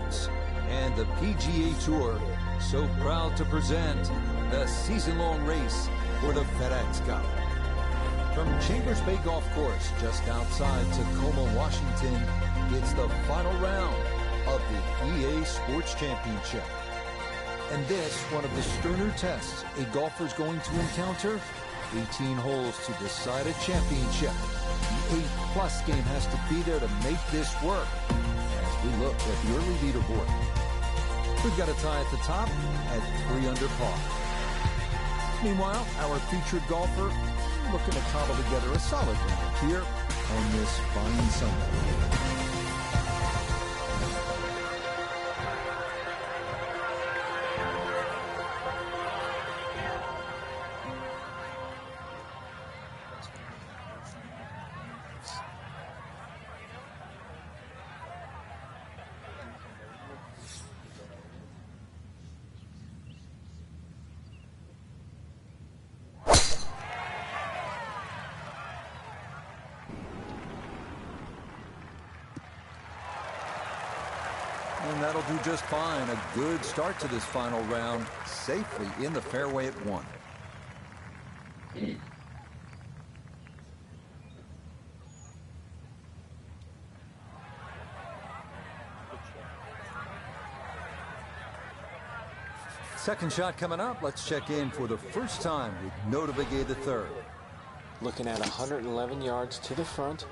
Sports and the PGA Tour so proud to present the season-long race for the FedEx Cup. From Chambers Bay Golf Course just outside Tacoma, Washington, it's the final round of the EA Sports Championship. And this, one of the sterner tests a golfer's going to encounter, 18 holes to decide a championship. The 8+ game has to be there to make this work. As we look at the early leaderboard, we've got a tie at the top at 3 under par. Meanwhile, our featured golfer looking to cobble together a solid round here on this fine Sunday. And that'll do just fine. A good start to this final round, safely in the fairway at 1. Second shot coming up. Let's check in for the first time with Notavigay III. Looking at 111 yards to the front,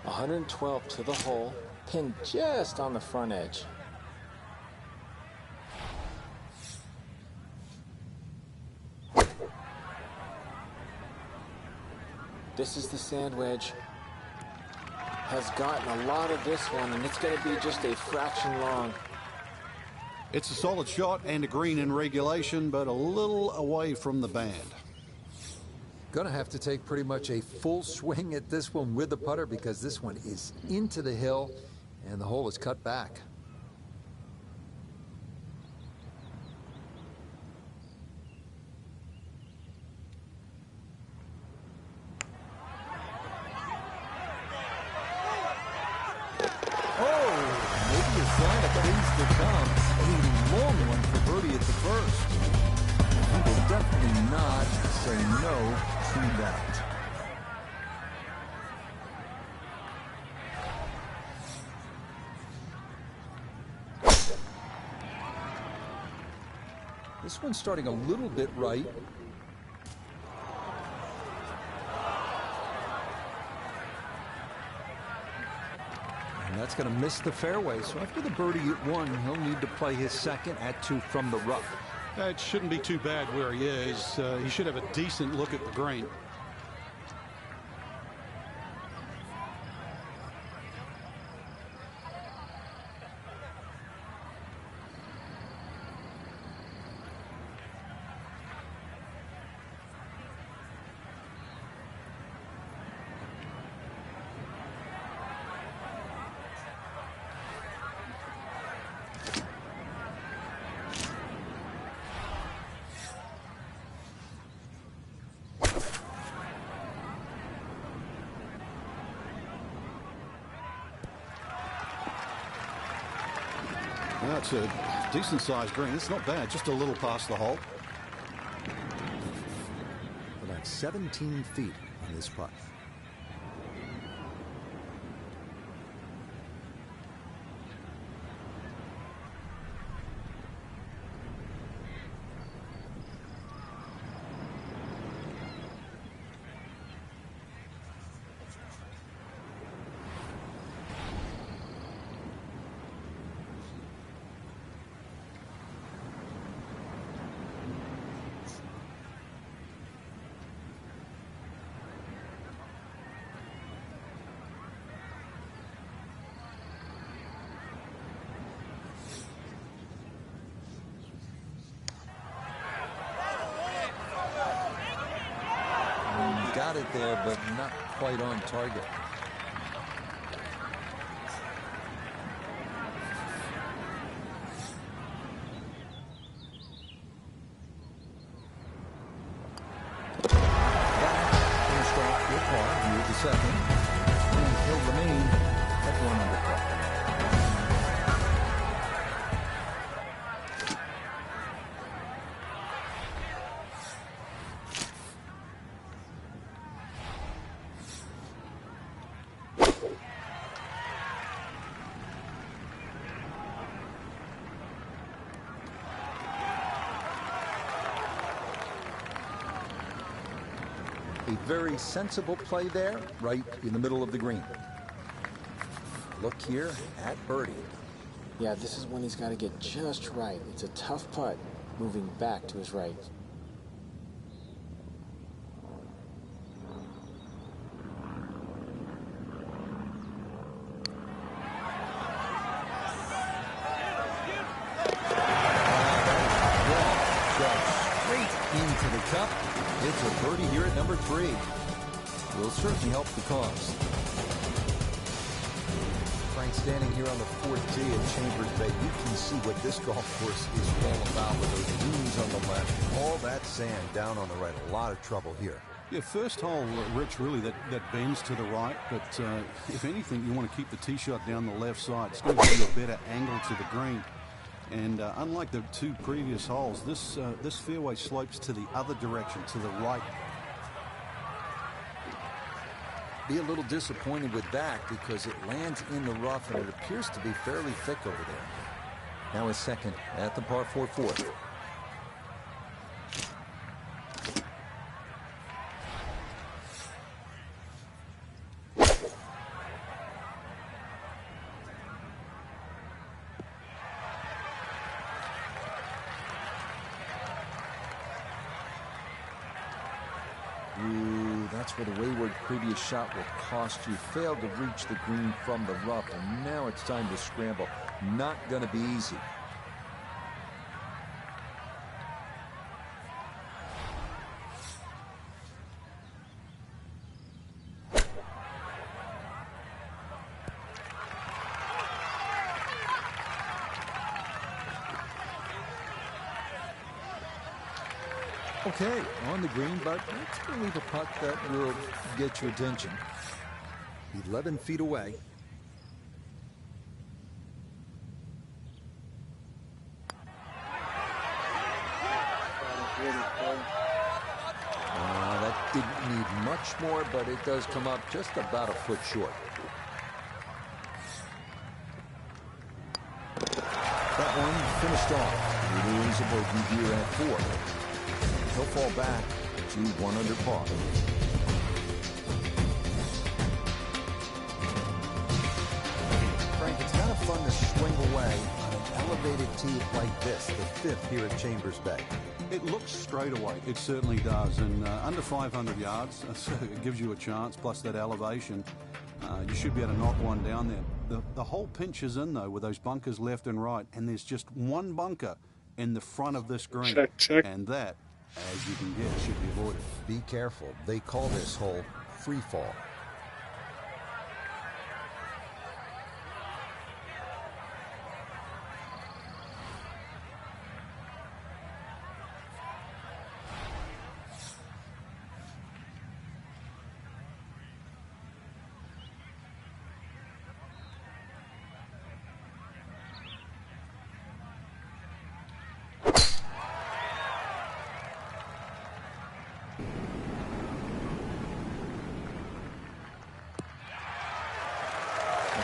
112 to the hole, pinned just on the front edge. This is the sand wedge. Has gotten a lot of this one, and it's going to be just a fraction long. It's a solid shot and a green in regulation, but a little away from the band. Gonna have to take pretty much a full swing at this one with the putter because this one is into the hill and the hole is cut back. This one's starting a little bit right. And that's going to miss the fairway. So after the birdie at 1, he'll need to play his second at 2 from the rough. It shouldn't be too bad where he is. He should have a decent look at the green. That's a decent-sized green. It's not bad, just a little past the hole. About 17 feet on this putt. Got it there, but not quite on target. Finished off with par. Here's the second. And he'll remain at 1 under par. A very sensible play there, right in the middle of the green. Look here at birdie. Yeah, this is when he's got to get just right. It's a tough putt, moving back to his right. Into the cup. It's a birdie here at number 3. Will certainly help the cause. Frank, standing here on the 4th tee at Chambers Bay, you can see what this golf course is all about with those dunes on the left, all that sand down on the right. A lot of trouble here. Yeah, first hole, Rich, really that bends to the right, but if anything, you want to keep the tee shot down the left side. It's going to give you a better angle to the green. And unlike the 2 previous holes, this fairway slopes to the other direction, to the right. Be a little disappointed with that because it lands in the rough and it appears to be fairly thick over there. Now his second at the par 4 fourth. That's where the wayward previous shot will cost you. Failed to reach the green from the rough, and now it's time to scramble. Not going to be easy. Okay, on the green, but let's go leave a putt that will get your attention. 11 feet away. That didn't need much more, but it does come up just about a foot short. That one finished off. It is a bogey here at 4. He'll fall back to 1 under par. Frank, it's kind of fun to swing away on an elevated tee like this, the 5th here at Chambers Bay. It looks straight away. It certainly does. And under 500 yards, it gives you a chance, plus that elevation. You should be able to knock one down there. The whole pinch is in, though, with those bunkers left and right. And there's just one bunker in the front of this green. Check. And that, as you can get, should be avoided. Be careful. They call this hole free fall.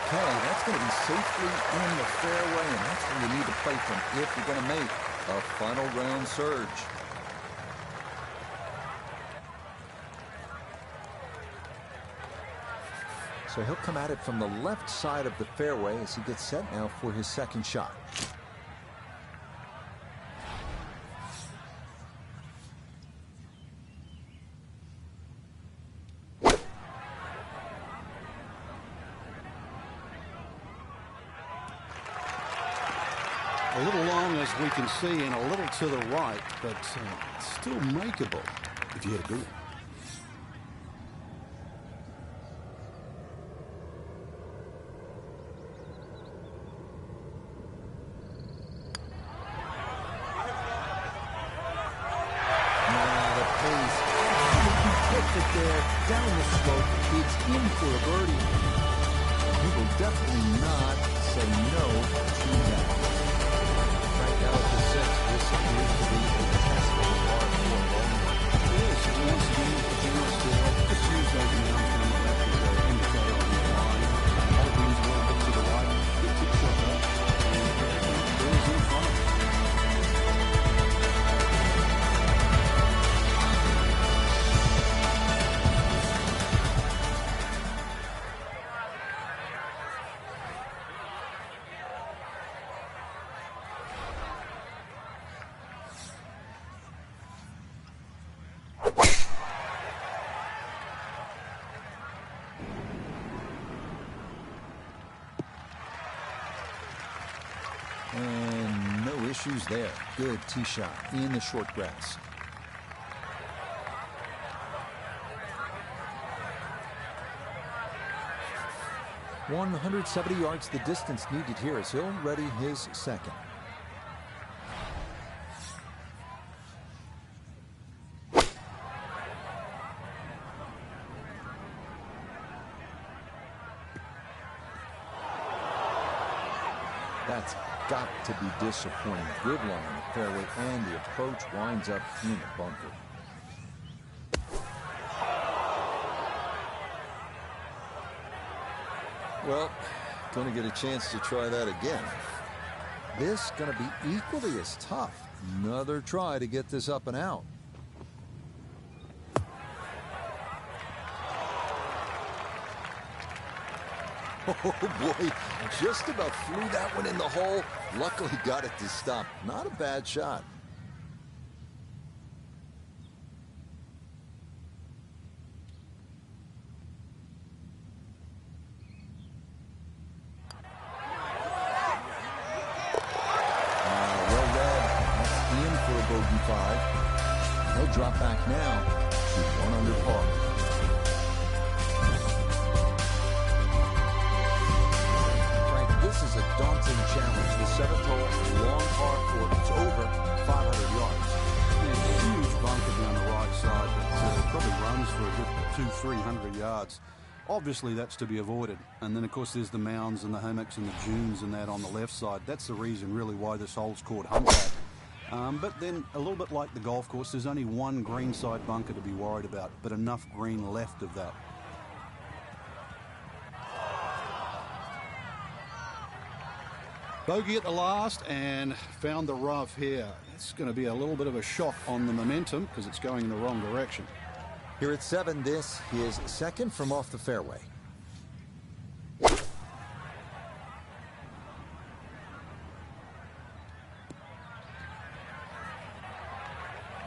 Okay, that's going to be safely in the fairway, and that's where you need to play from if you're going to make a final round surge. So he'll come at it from the left side of the fairway as he gets set now for his second shot. A little long, as we can see, and a little to the right, but still makeable if you hit a good one. There, down the slope, it's in for a birdie. He will definitely not say no to that. Right now at the 6th, this appears to be a test of the par 4 ball. It is. Once again, the general scale, just use those mounts on the left as an indicator on the line. All things a little bit to the right. Get tip shot up, and there is in front. issues there. Good tee shot in the short grass. .170 yards the distance needed here as he'll ready his second. That's got to be disappointing. Good line on the fairway, and the approach winds up in a bunker. Well, going to get a chance to try that again. This going to be equally as tough. Another try to get this up and out. Oh boy, just about flew that one in the hole. Luckily got it to stop. Not a bad shot. Well read. That's in for a bogey 5. He'll drop back now to 1 under par. This is a daunting challenge. The 7th hole, long par 4. It's over 500 yards. There's a huge bunker down the right side that probably runs for a good 200-300 yards. Obviously, that's to be avoided. And then, of course, there's the mounds and the hammocks and the dunes and that on the left side. That's the reason, really, why this hole's called Humpback. But then, a little bit like the golf course, there's only one greenside bunker to be worried about, but enough green left of that. Bogey at the last and found the rough here. It's going to be a little bit of a shock on the momentum because it's going in the wrong direction. Here at 7, this is second from off the fairway.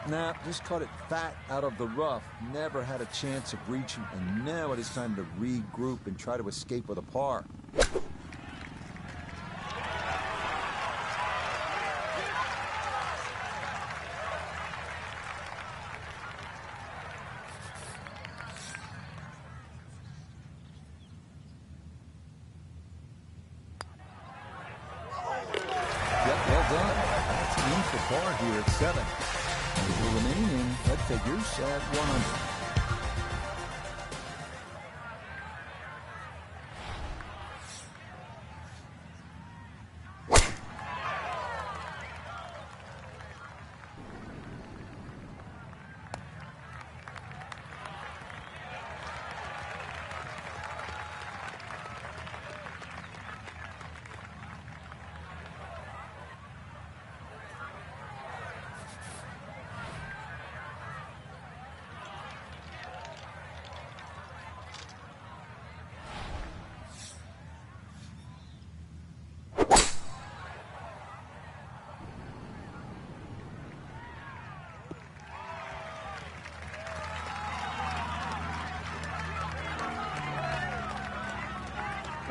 Nah, just caught it fat out of the rough. Never had a chance of reaching, and now it is time to regroup and try to escape with a par. Par here at 7. It will remain in head figures at 100.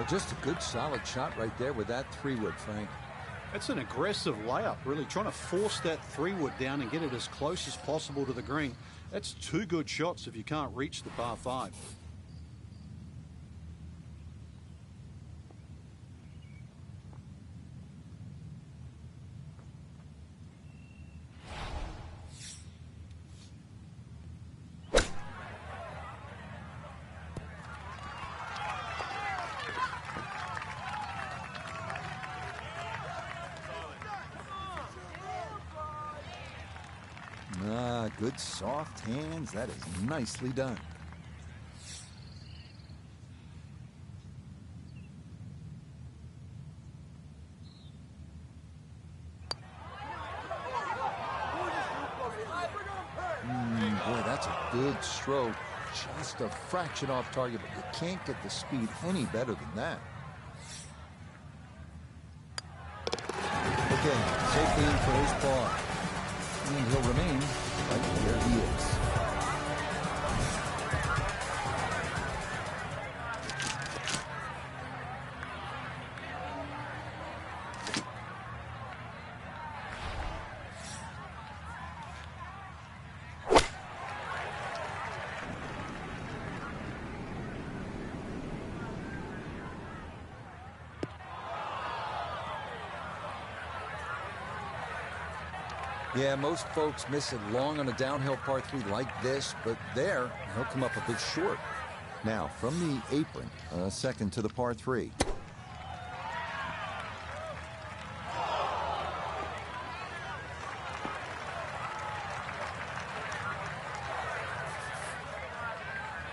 Just a good solid shot right there with that 3-wood, Frank. It's an aggressive layup, really trying to force that 3-wood down and get it as close as possible to the green. That's 2 good shots if you can't reach the par 5. Good soft hands. That is nicely done. Boy, that's a good stroke. Just a fraction off target, but you can't get the speed any better than that. Okay, safely in for his par. And he'll remain right where he is. Yeah, most folks miss it long on a downhill par 3 like this, but there, he'll come up a bit short. Now, from the apron, a second to the par 3.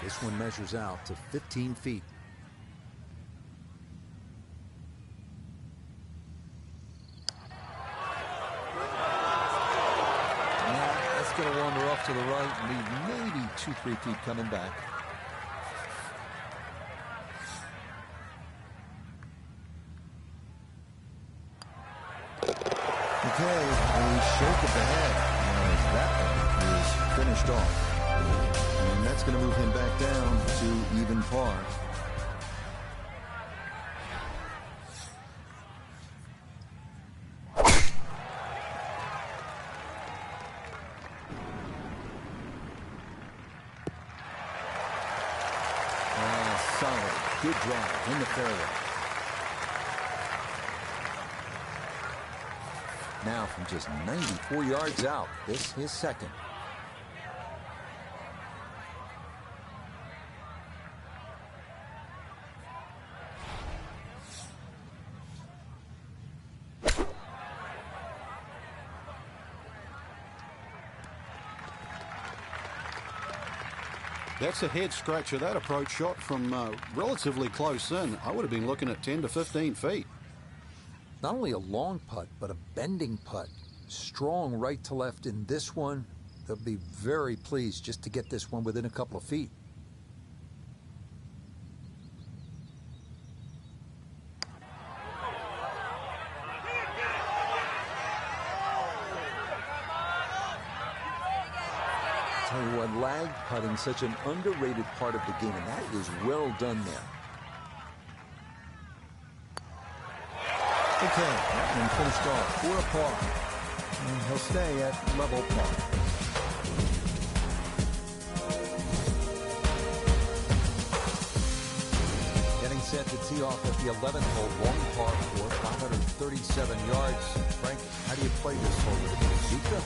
This one measures out to 15 feet. That's going to wander off to the right and leave maybe 2-3 feet coming back. Okay, a shake of the head as that one is finished off. And that's going to move him back down to even par. Solid, good drive in the fairway. Now from just 94 yards out, this his second. That's a head scratcher. That approach shot from relatively close in. I would have been looking at 10 to 15 feet. Not only a long putt, but a bending putt. Strong right to left in this one. They'll be very pleased just to get this one within a couple of feet. Tell you what, lag putting such an underrated part of the game, and that is well done there. Okay, that one finished off for a par, and he'll stay at level par. Getting set to tee off at the 11th hole, long par 4, 537 yards. Frank, how do you play this hole with a bazooka?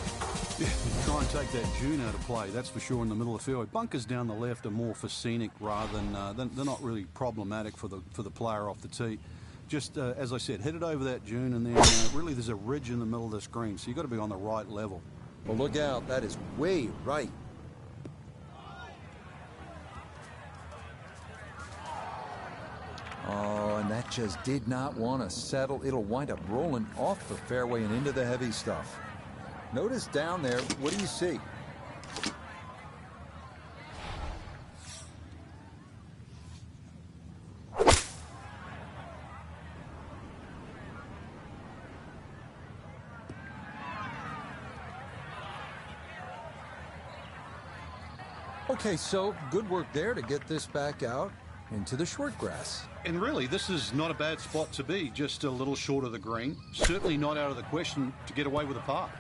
Yeah, you try and take that dune out of play, that's for sure, in the middle of the fairway. Bunkers down the left are more for scenic rather than they're not really problematic for the player off the tee. Just, as I said, hit it over that dune, and then really there's a ridge in the middle of the screen, so you've got to be on the right level. Well, look out. That is way right. Oh, and that just did not want to settle. It'll wind up rolling off the fairway and into the heavy stuff. Notice down there, what do you see? Okay, so good work there to get this back out into the short grass. And really, this is not a bad spot to be, just a little short of the green. Certainly not out of the question to get away with a par.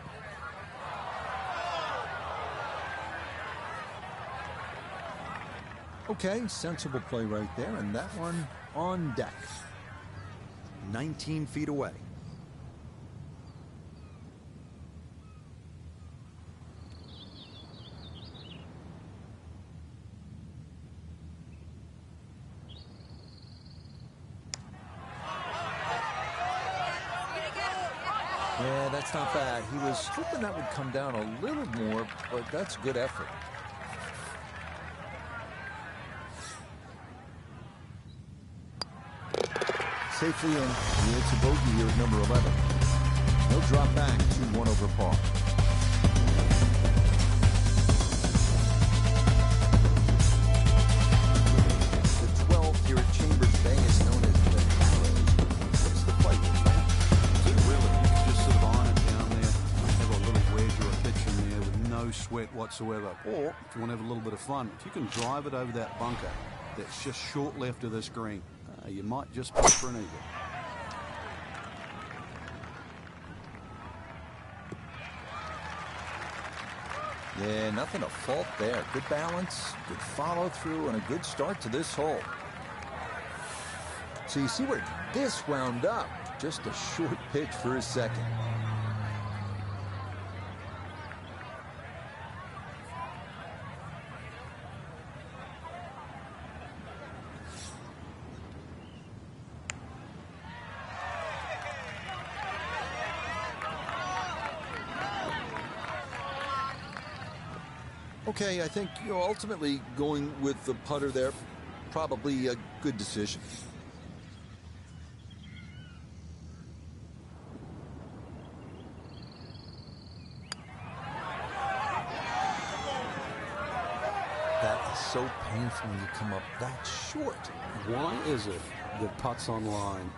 Okay, sensible play right there, and that one on deck. 19 feet away. Yeah, that's not bad. He was hoping that would come down a little more, but that's good effort. Safely in. It's a bogey here at number 11. He'll drop back to 1 over par. The 12 here at Chambers Bay is known as the Arrows. What's the play with that? Really, you can just sort of iron it down there, have a little wedge or a pitch in there with no sweat whatsoever. Or, if you want to have a little bit of fun, if you can drive it over that bunker that's just short left of this green, you might just push for an eagle. Yeah, nothing to fault there. Good balance, good follow through, and a good start to this hole. So you see where this wound up. Just a short pitch for his second. Okay, I think ultimately going with the putter there, probably a good decision. That is so painful when you come up that short. Why is it that putts on line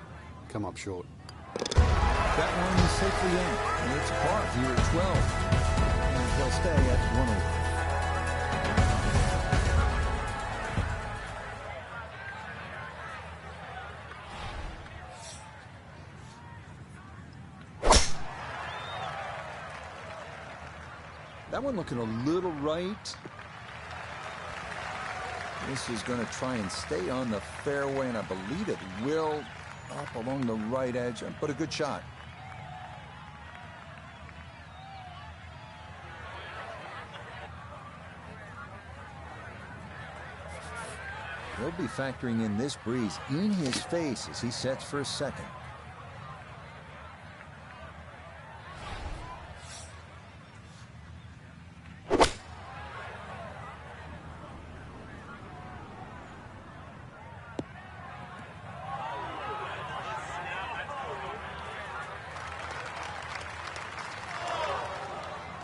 come up short? That one is safely in, and it's par here at 12. And they'll stay at 1 over. That one looking a little right. This is going to try and stay on the fairway, and I believe it will, up along the right edge, but a good shot. He'll be factoring in this breeze in his face as he sets for a second.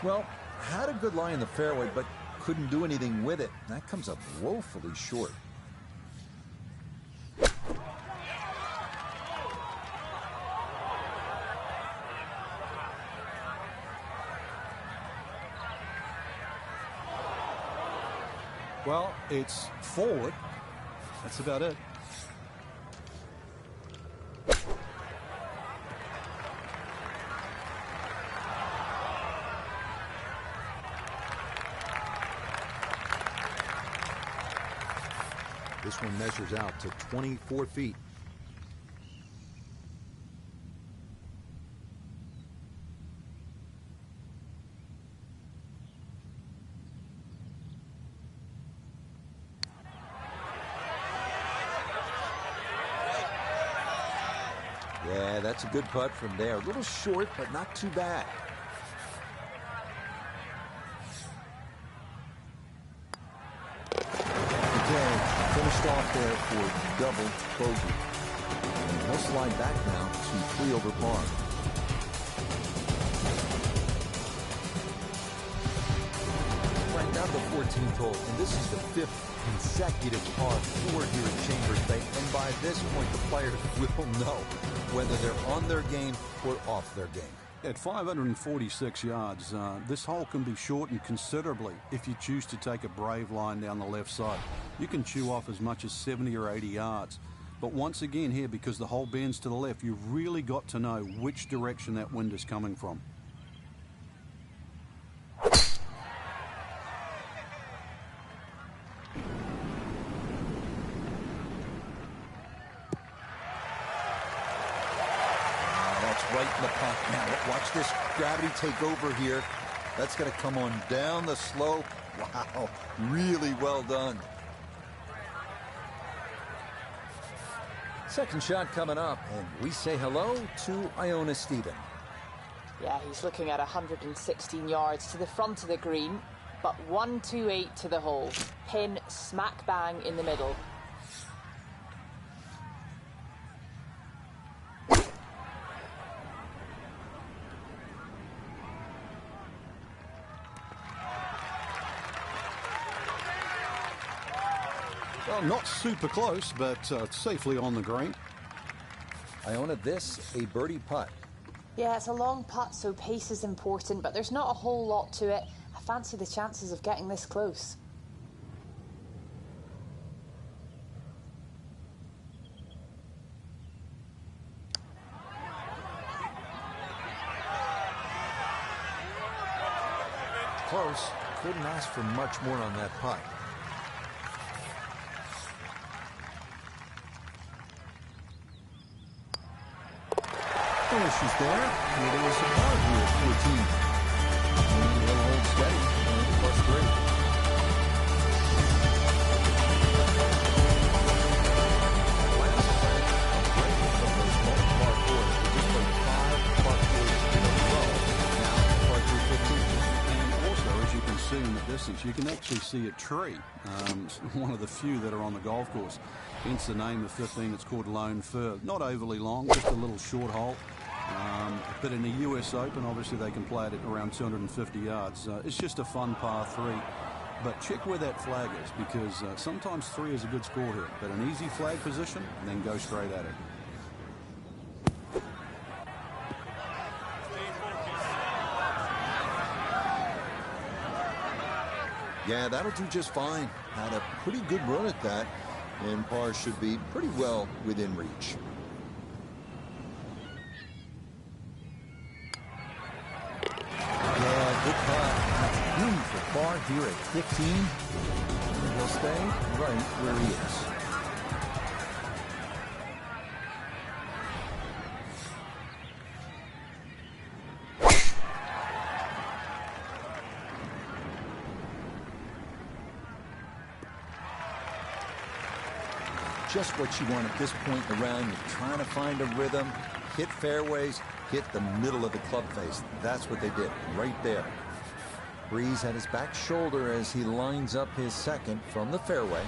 Well, had a good lie in the fairway, but couldn't do anything with it. That comes up woefully short. Well, it's forward. That's about it. This one measures out to 24 feet. Yeah, that's a good putt from there. A little short, but not too bad. Finished off there for double bogey. And he'll slide back now to 3 over par. Right down to 14th hole, and this is the 5th consecutive par 4 here at Chambers Bay. And by this point, the players will know whether they're on their game or off their game. At 546 yards, this hole can be shortened considerably if you choose to take a brave line down the left side. You can chew off as much as 70 or 80 yards. But once again here, because the hole bends to the left, you've really got to know which direction that wind is coming from. Right in the pocket. Now, watch this gravity take over here. That's going to come on down the slope. Wow, really well done. Second shot coming up, and we say hello to Iona Stephen. Yeah, he's looking at 116 yards to the front of the green, but 128 to the hole. Pin smack bang in the middle. Well, not super close, but safely on the green. Iona, this a birdie putt. Yeah, it's a long putt, so pace is important, but there's not a whole lot to it. I fancy the chances of getting this close. Close. Couldn't ask for much more on that putt. Finishes there. It is a par here at 14. And he'll hold steady. Plus 3. Last break from those par 4s. We just played 5 par 4s in a row. Now par 3 15. And also, as you can see in the distance, you can actually see a tree. It's one of the few that are on the golf course. Hence the name of 15. It's called Lone Fir. Not overly long, just a little short hole. But in the US Open, obviously they can play it at around 250 yards. It's just a fun par 3. But check where that flag is, because sometimes 3 is a good score here. But an easy flag position, and then go straight at it. Yeah, that'll do just fine. Had a pretty good run at that, and par should be pretty well within reach. Yeah, good putt. Room for par here at 15. And he'll stay right where he is. Just what you want at this point in the round. You're trying to find a rhythm, hit fairways, hit the middle of the club face. That's what they did right there. Breeze at his back shoulder as he lines up his second from the fairway.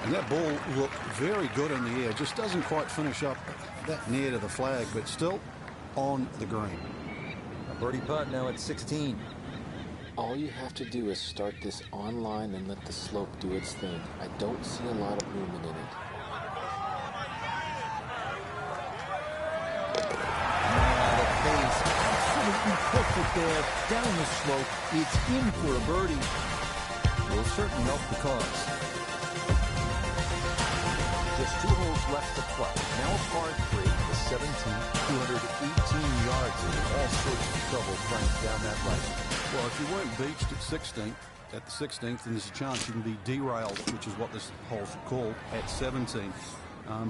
And that ball looked very good in the air. Just doesn't quite finish up that near to the flag, but still on the green. A birdie putt now at 16. All you have to do is start this on line and let the slope do its thing. I don't see a lot of movement in it. The pace, absolutely perfect there. Down the slope, it's in for a birdie. Will certainly help the cause. Just 2 holes left to play. Now a par 3, the 17th, 218 yards, and all sorts of trouble trying to down that line. Well, if you weren't beached at the 16th, then there's a chance you can be derailed, which is what this hole's called, at 17.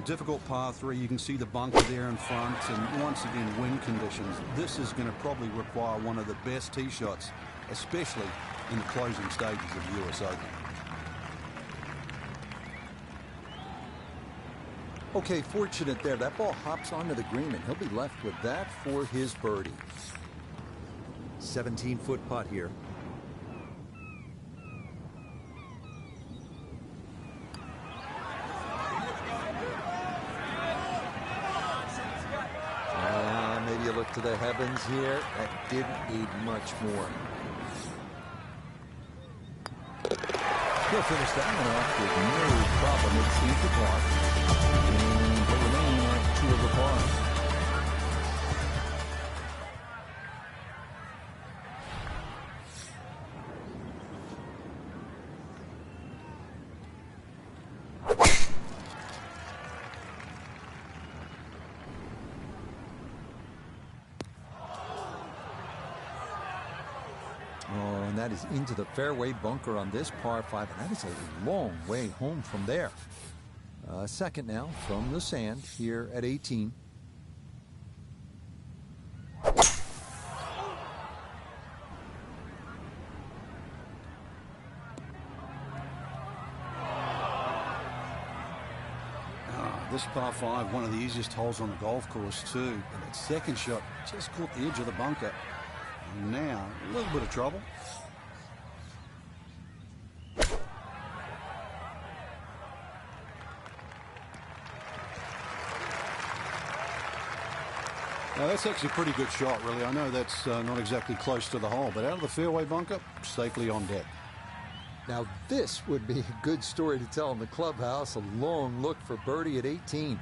Difficult par 3. You can see the bunker there in front, and once again, wind conditions. This is going to probably require one of the best tee shots, especially in the closing stages of the US Open. Okay, fortunate there. That ball hops onto the green, and he'll be left with that for his birdie. 17-foot putt here. Maybe you look to the heavens here. That didn't need much more. He'll finish that one off with no problem. It's in for par. And he'll remain at 2 over par. And that is into the fairway bunker on this par 5, and that is a long way home from there. Second now from the sand here at 18. This par 5, one of the easiest holes on the golf course too. And that second shot just caught the edge of the bunker. And now, a little bit of trouble. Now that's actually a pretty good shot, really. I know that's not exactly close to the hole, but out of the fairway bunker, safely on deck. Now this would be a good story to tell in the clubhouse. A long look for birdie at 18.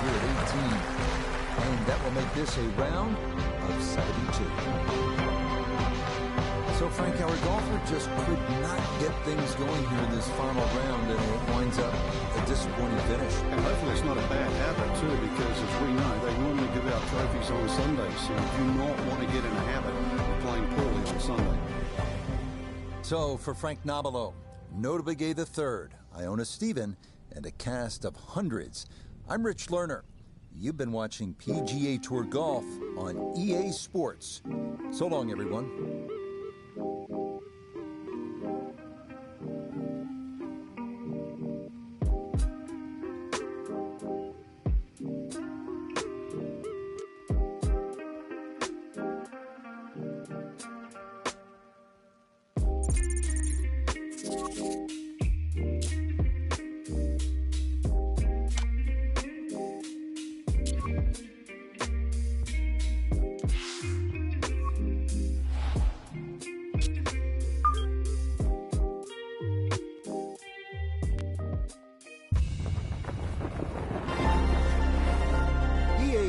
here at 18. And that will make this a round of 72. So, Frank, our golfer just could not get things going here in this final round, and it winds up a disappointing finish. And hopefully it's not a bad habit, too, because as we know, they normally give out trophies on Sundays, so you do not want to get in a habit of playing poorly on Sunday. So, for Frank Nobilo, Notabegay III, Iona Stephen, and a cast of hundreds, I'm Rich Lerner. You've been watching PGA Tour Golf on EA Sports. So long, everyone.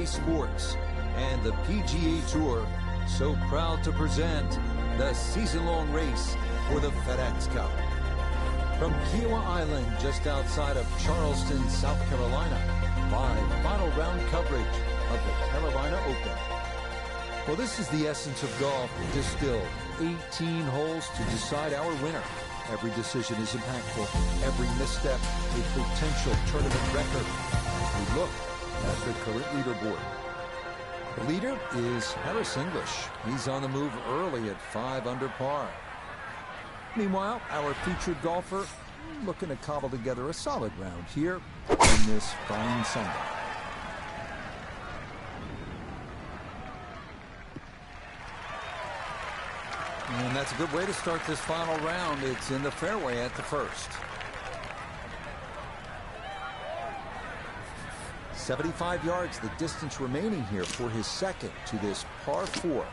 Sports and the PGA Tour so proud to present the season-long race for the FedEx Cup. From Kiowa Island, just outside of Charleston, South Carolina, live final round coverage of the Carolina Open. Well, this is the essence of golf distilled. 18 holes to decide our winner. Every decision is impactful. Every misstep a potential tournament record. As we look at the current leaderboard. The leader is Harris English. He's on the move early at 5 under par. Meanwhile, our featured golfer looking to cobble together a solid round here in this fine Sunday. And that's a good way to start this final round. It's in the fairway at the first. 75 yards, the distance remaining here for his second to this par 4.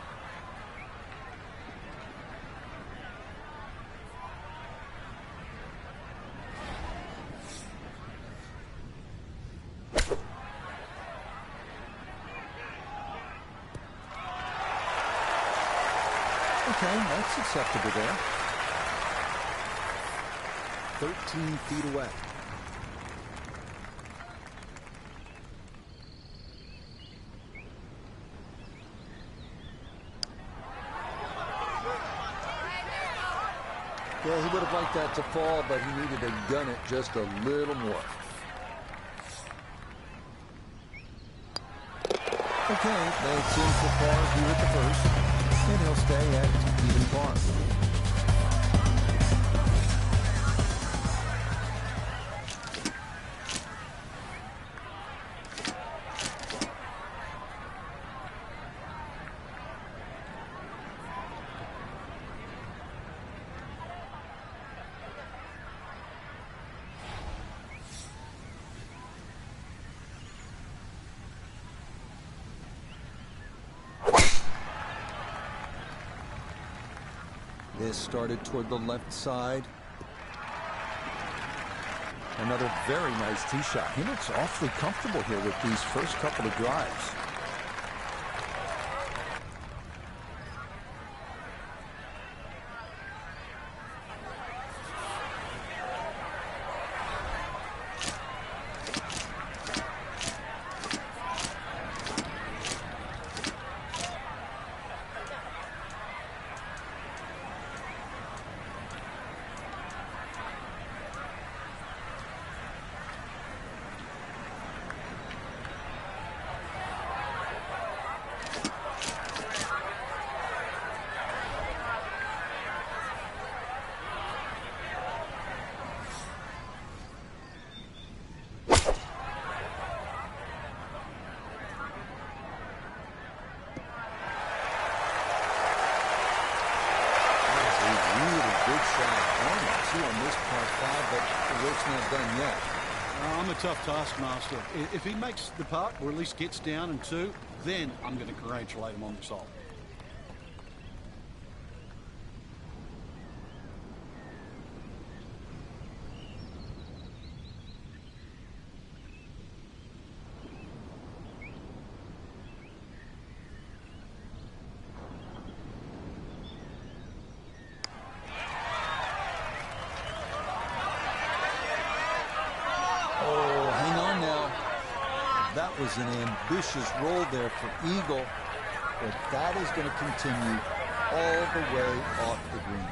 Okay, that's acceptable there. 13 feet away. Yeah, he would have liked that to fall, but he needed to gun it just a little more. Okay, that's in for par here at the first, and he'll stay at even par. This started toward the left side. Another very nice tee shot. He looks awfully comfortable here with these first couple of drives. I'm a tough taskmaster. If he makes the putt, or at least gets down in 2, then I'm going to congratulate him on the result. was an ambitious roll there for eagle, but that is going to continue all the way off the green.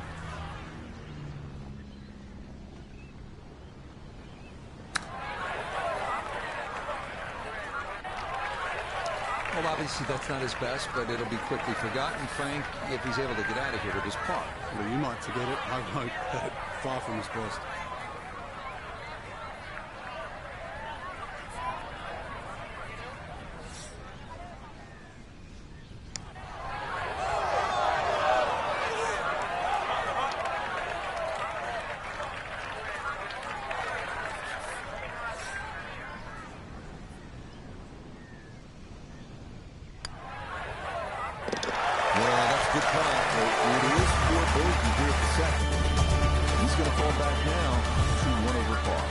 Well, obviously that's not his best, but it'll be quickly forgotten, Frank, if he's able to get out of here with his par. Well, you might forget it. I won't. But far from his best. Good putt. It is for bogey here at the second. He's going to fall back now to 1 over par.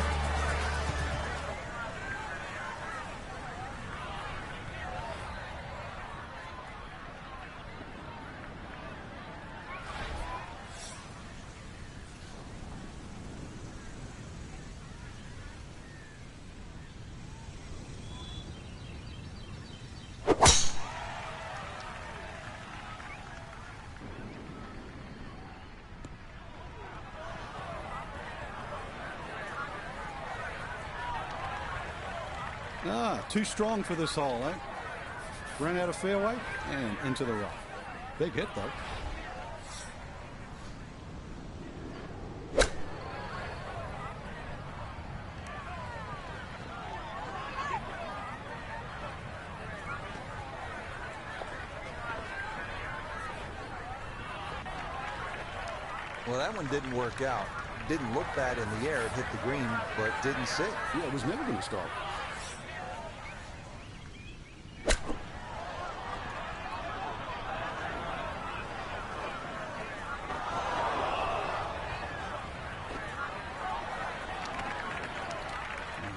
Too strong for this hole, eh? Ran out of fairway and into the rough. Big hit, though. Well, that one didn't work out. Didn't look bad in the air. It hit the green, but didn't sit. Yeah, it was never going to stop.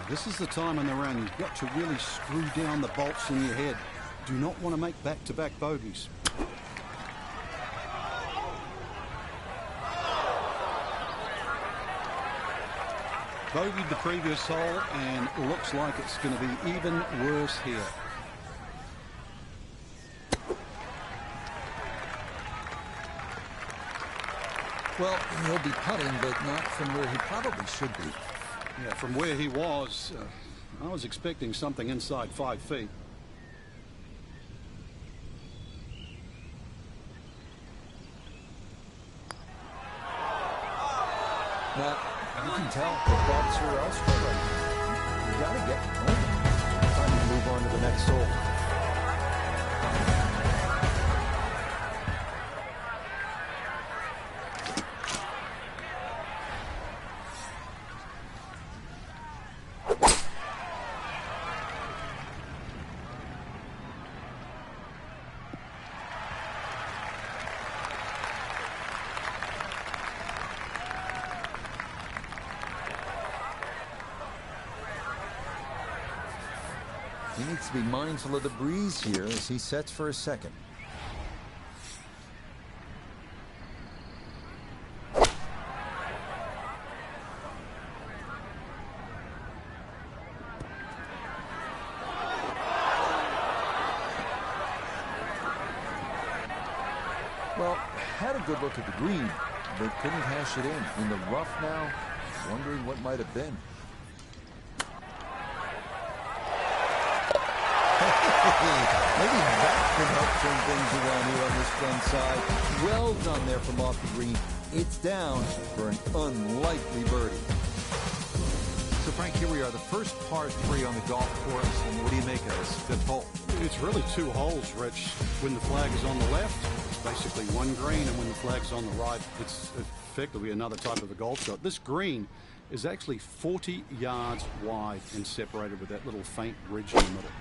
This is the time in the round you've got to really screw down the bolts in your head. Do not want to make back-to-back bogeys. Bogeyed the previous hole and looks like it's going to be even worse here. Well, he'll be putting, but not from where he probably should be. Yeah, from where he was, I was expecting something inside 5 feet. Now, you can tell the thoughts are elsewhere right now. You got to get going. Time to move on to the next hole. He needs to be mindful of the breeze here as he sets for a second. Well, had a good look at the green, but couldn't cash it in the rough now, wondering what might have been. Maybe that can help turn things around here on this front side. Well done there from off the green. It's down for an unlikely birdie. So, Frank, here we are, the first par 3 on the golf course. And what do you make of this 5th hole? It's really 2 holes, Rich. When the flag is on the left, it's basically one green, and when the flag's on the right, it's effectively another type of a golf shot. This green is actually 40 yards wide and separated with that little faint ridge in the middle.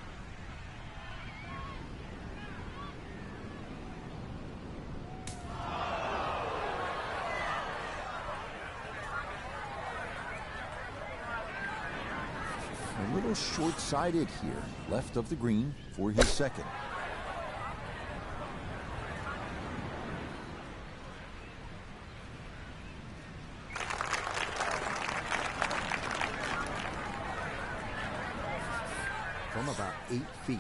A little short-sighted here, left of the green for his second. from about 8 feet.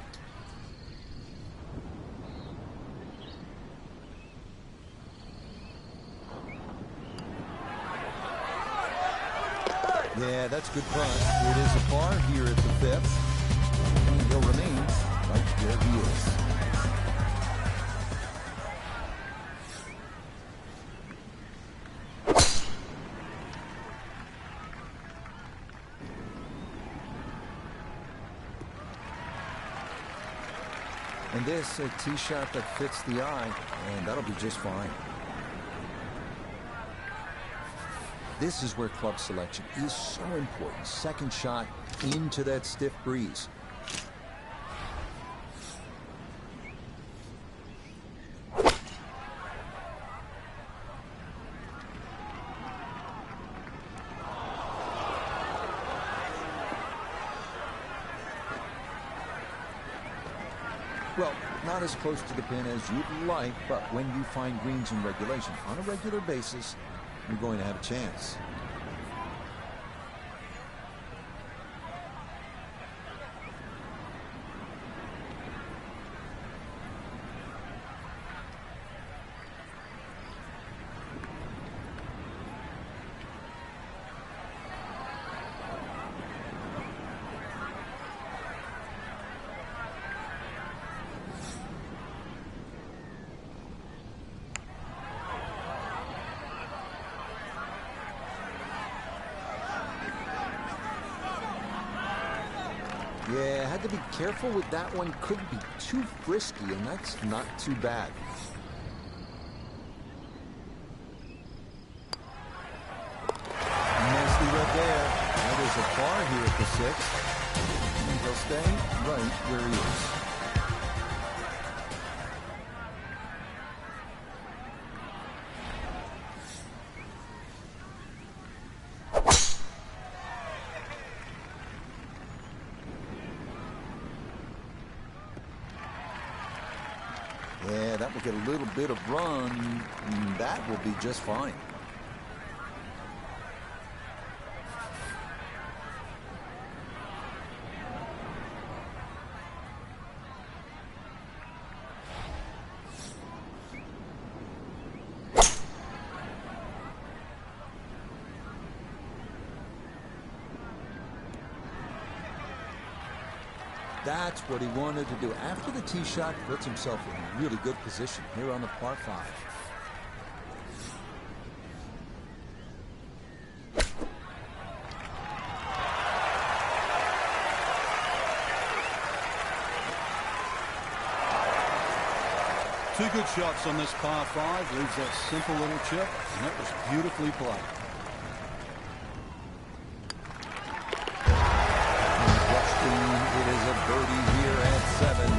Yeah, that's good punt. It is a par here at the 5th. And he'll remain right where he is. And this, a tee shot that fits the eye, and that'll be just fine. This is where club selection is so important. Second shot into that stiff breeze. Well, not as close to the pin as you'd like, but when you find greens in regulation on a regular basis, you're going to have a chance. Yeah, had to be careful with that one. Couldn't be too frisky, and that's not too bad. Nicely read there. That is a par here at the 6th. And he'll stay right where he is. Yeah, that will get a little bit of run. That will be just fine. That's what he wanted to do. After the tee shot, puts himself in really good position here on the par 5. Two good shots on this par 5. Leaves that simple little chip, and that was beautifully played. It is a birdie here at 7.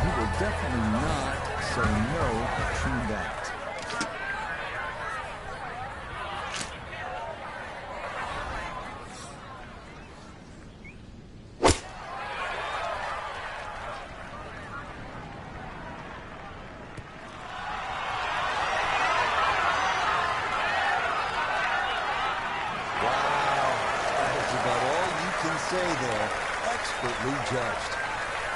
He will definitely not say no to that. Wow, that is about all you can say there. Expertly judged.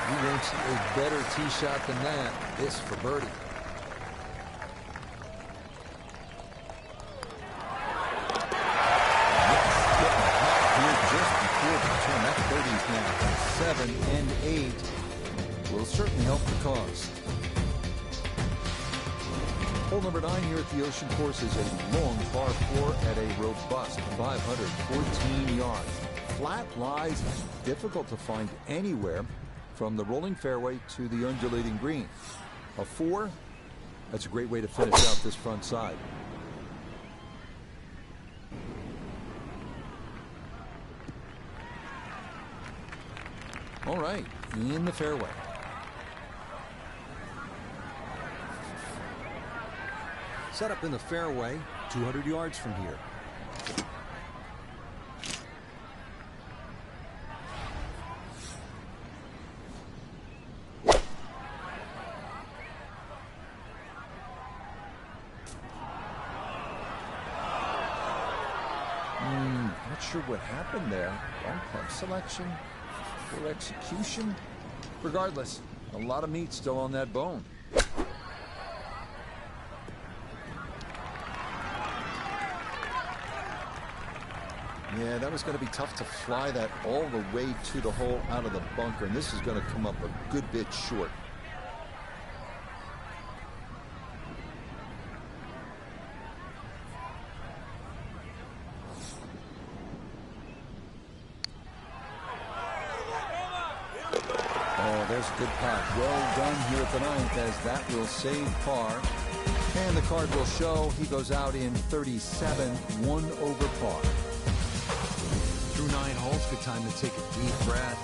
You won't see a better tee shot than that. This for birdie. Getting hot here just before the turn. That birdie's now 7 and 8. Will certainly help the cause. Hole number 9 here at the Ocean Course is a long par 4 at a robust 514 yards. Flat lies difficult to find anywhere from the rolling fairway to the undulating green. A 4, that's a great way to finish out this front side. All right, in the fairway. Set up in the fairway, 200 yards from here. Not sure what happened there. Wrong club selection. Poor execution. Regardless, a lot of meat still on that bone. Yeah, that was going to be tough to fly that all the way to the hole out of the bunker, and this is going to come up a good bit short. Oh, there's a good pot. Well done here at the ninth, as that will save par. And the card will show he goes out in 37, 1 over par. Through 9 holes, good time to take a deep breath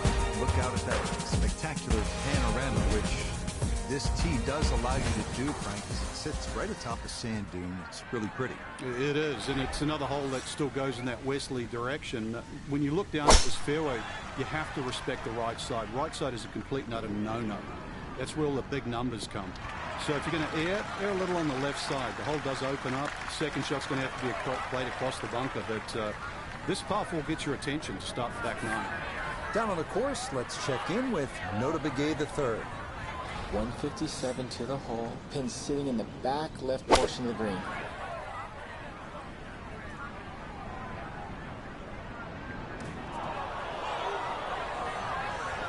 and look out at that spectacular panorama, which this tee does allow you to do, Frank, because it sits right atop the sand dune. It's really pretty. It is, and it's another hole that still goes in that westerly direction. When you look down at this fairway, you have to respect the right side. Right side is a complete and utter no-no. That's where all the big numbers come. So if you're going to err a little on the left side. The hole does open up. Second shot's going to have to be played across the bunker, but this par 4 gets your attention to start the back 9. Down on the course, let's check in with Notah Begay III. 157 to the hole. Pin sitting in the back left portion of the green.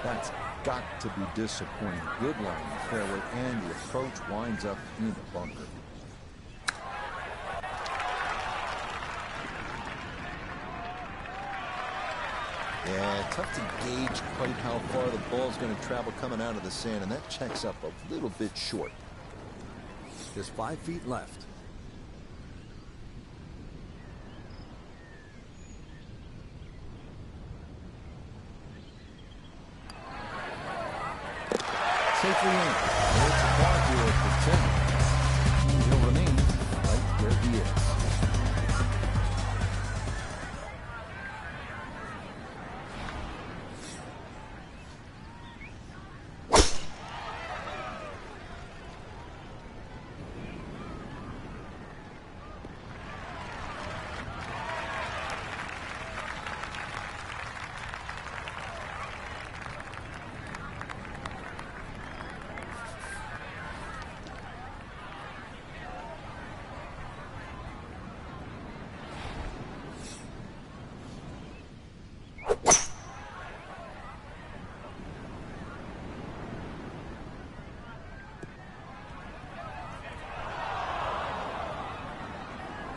That's got to be disappointing. Good line in the fairway, and the approach winds up in the bunker. Yeah, tough to gauge quite how far the ball's going to travel coming out of the sand, and that checks up a little bit short. Just 5 feet left. Safely in. It's a par here for 10. And he'll remain right where he is.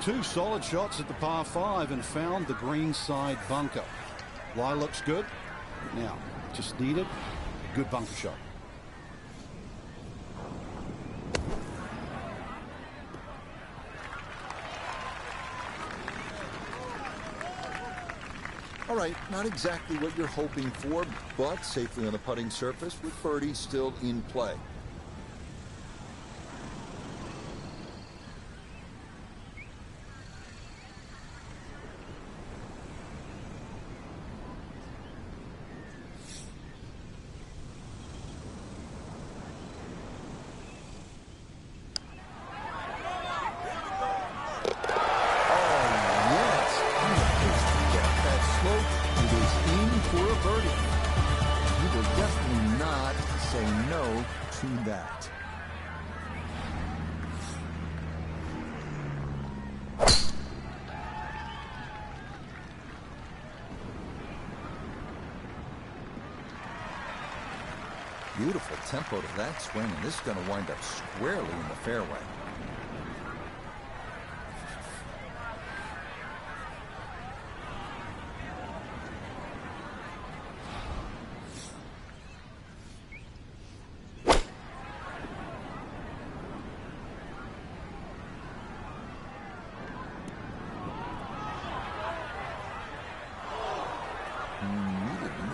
Two solid shots at the par 5 and found the green side bunker. Lie looks good. Now, just needed a good bunker shot. All right, not exactly what you're hoping for, but safely on the putting surface with birdie still in play. That. Beautiful tempo to that swing, and this is going to wind up squarely in the fairway.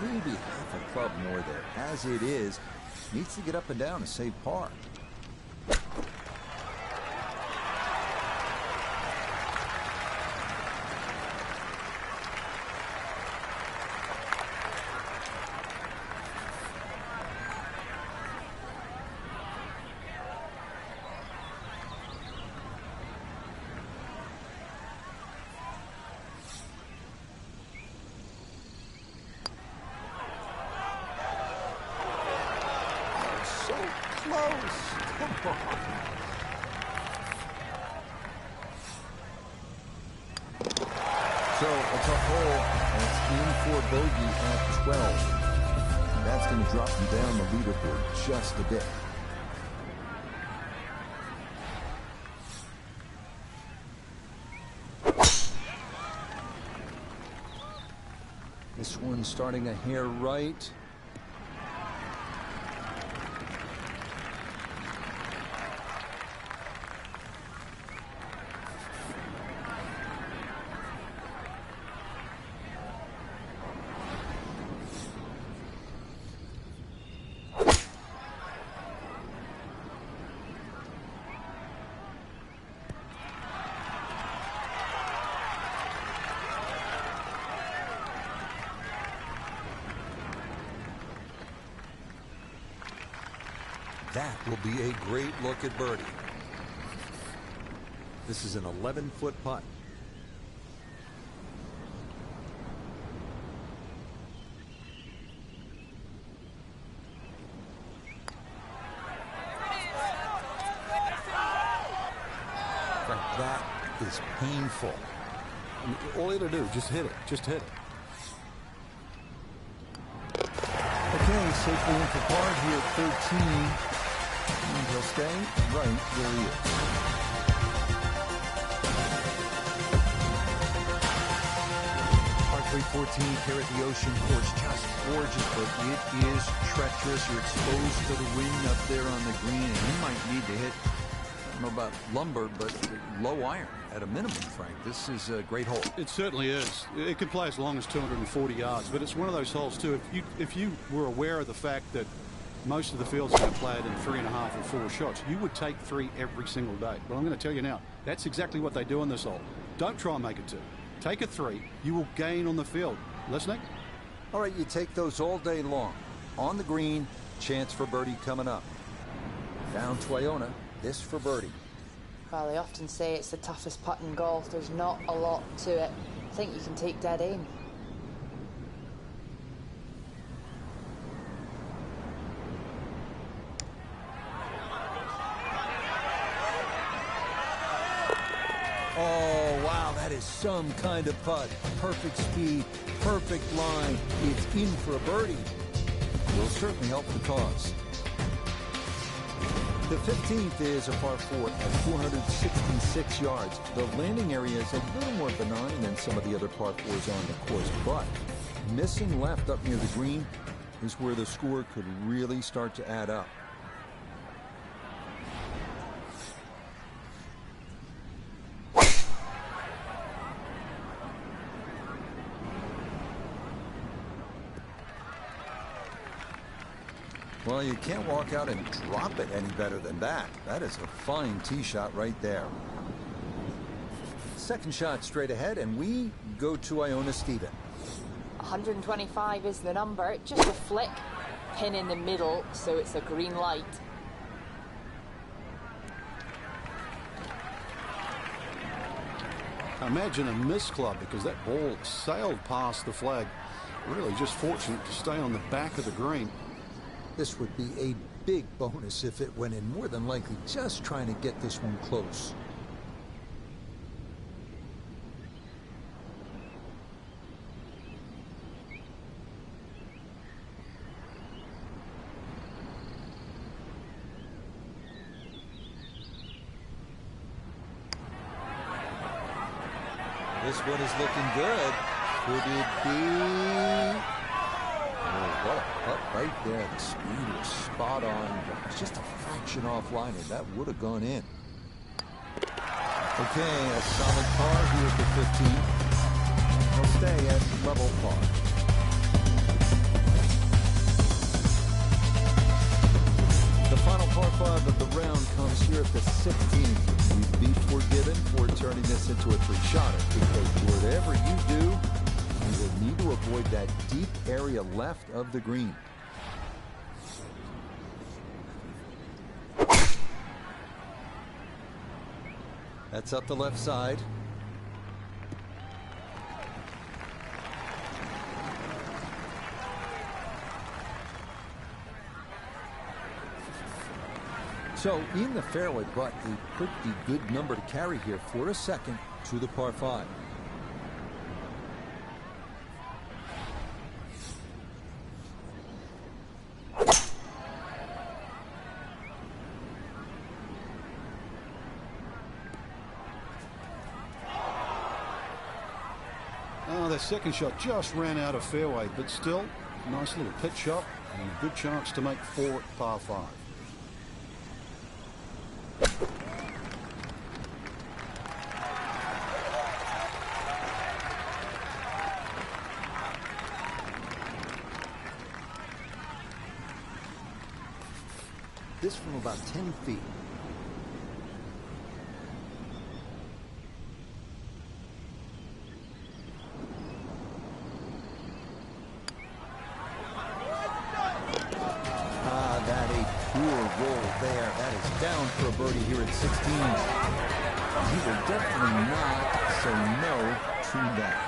Maybe half a club more there. As it is, needs to get up and down to save par. close. Come on. So a tough hole, and it's in for bogey at 12. That's going to drop him down the leaderboard just a bit. This one's starting a hair right. That will be a great look at birdie. This is an 11-foot putt. That is painful. I mean, all you got to do, just hit it. Just hit it. Okay, safely in for par here at 13. And he'll stay right where he is. Par 314 here at the Ocean Course, just gorgeous, but it is treacherous. You're exposed to the wind up there on the green, and you might need to hit, I don't know about lumber, but low iron at a minimum, Frank. This is a great hole. It certainly is. It could play as long as 240 yards, but it's one of those holes too. If you were aware of the fact that most of the fields are going to play it in 3.5 or 4 shots, you would take 3 every single day. But I'm going to tell you now, that's exactly what they do on this hole. Don't try and make it 2. Take a 3. You will gain on the field. Listening? All right, you take those all day long. On the green, chance for birdie coming up. Down to Iona, this for birdie. Well, they often say it's the toughest putt in golf. There's not a lot to it. I think you can take dead aim. Oh, wow, that is some kind of putt. Perfect speed, perfect line. It's in for a birdie. Will certainly help the cause. The 15th is a par 4 at 466 yards. The landing area is a little more benign than some of the other par 4s on the course, but missing left up near the green is where the score could really start to add up. Well, you can't walk out and drop it any better than that. That is a fine tee shot right there. Second shot straight ahead, and we go to Iona Stephen. 125 is the number. Just a flick. Pin in the middle, so it's a green light. Imagine a miss club, because that ball sailed past the flag. Really just fortunate to stay on the back of the green. This would be a big bonus if it went in. More than likely just trying to get this one close. This one is looking good. Could it be? Oh, what a putt right there. The speed was spot on. It's just a fraction offline, and that would have gone in. Okay, a solid par here at the 15. He'll stay at level par. The final par 5 of the round comes here at the 16th. We'd be forgiven for turning this into a 3-shotter, because whatever you do, you will need to avoid that deep area left of the green. That's up the left side. So in the fairway, but a pretty good number to carry here for a second to the par 5. Oh, that second shot just ran out of fairway, but still, nice little pitch shot and a good chance to make 4 at par 5. This from about 10 feet. That a poor roll there. That is down for a birdie here at 16. He will definitely not say no to that.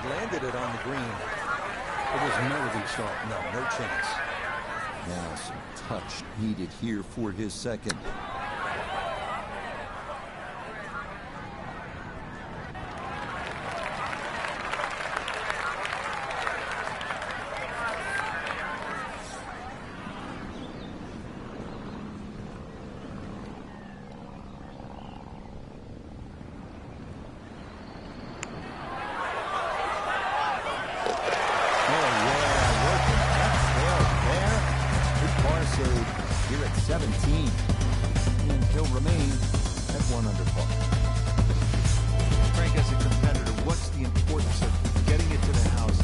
Landed it on the green. It was never going to stop. No chance. Now some touch needed here for his second. Here at 17, and he'll remain at 1 under par. Frank, as a competitor, what's the importance of getting it to the house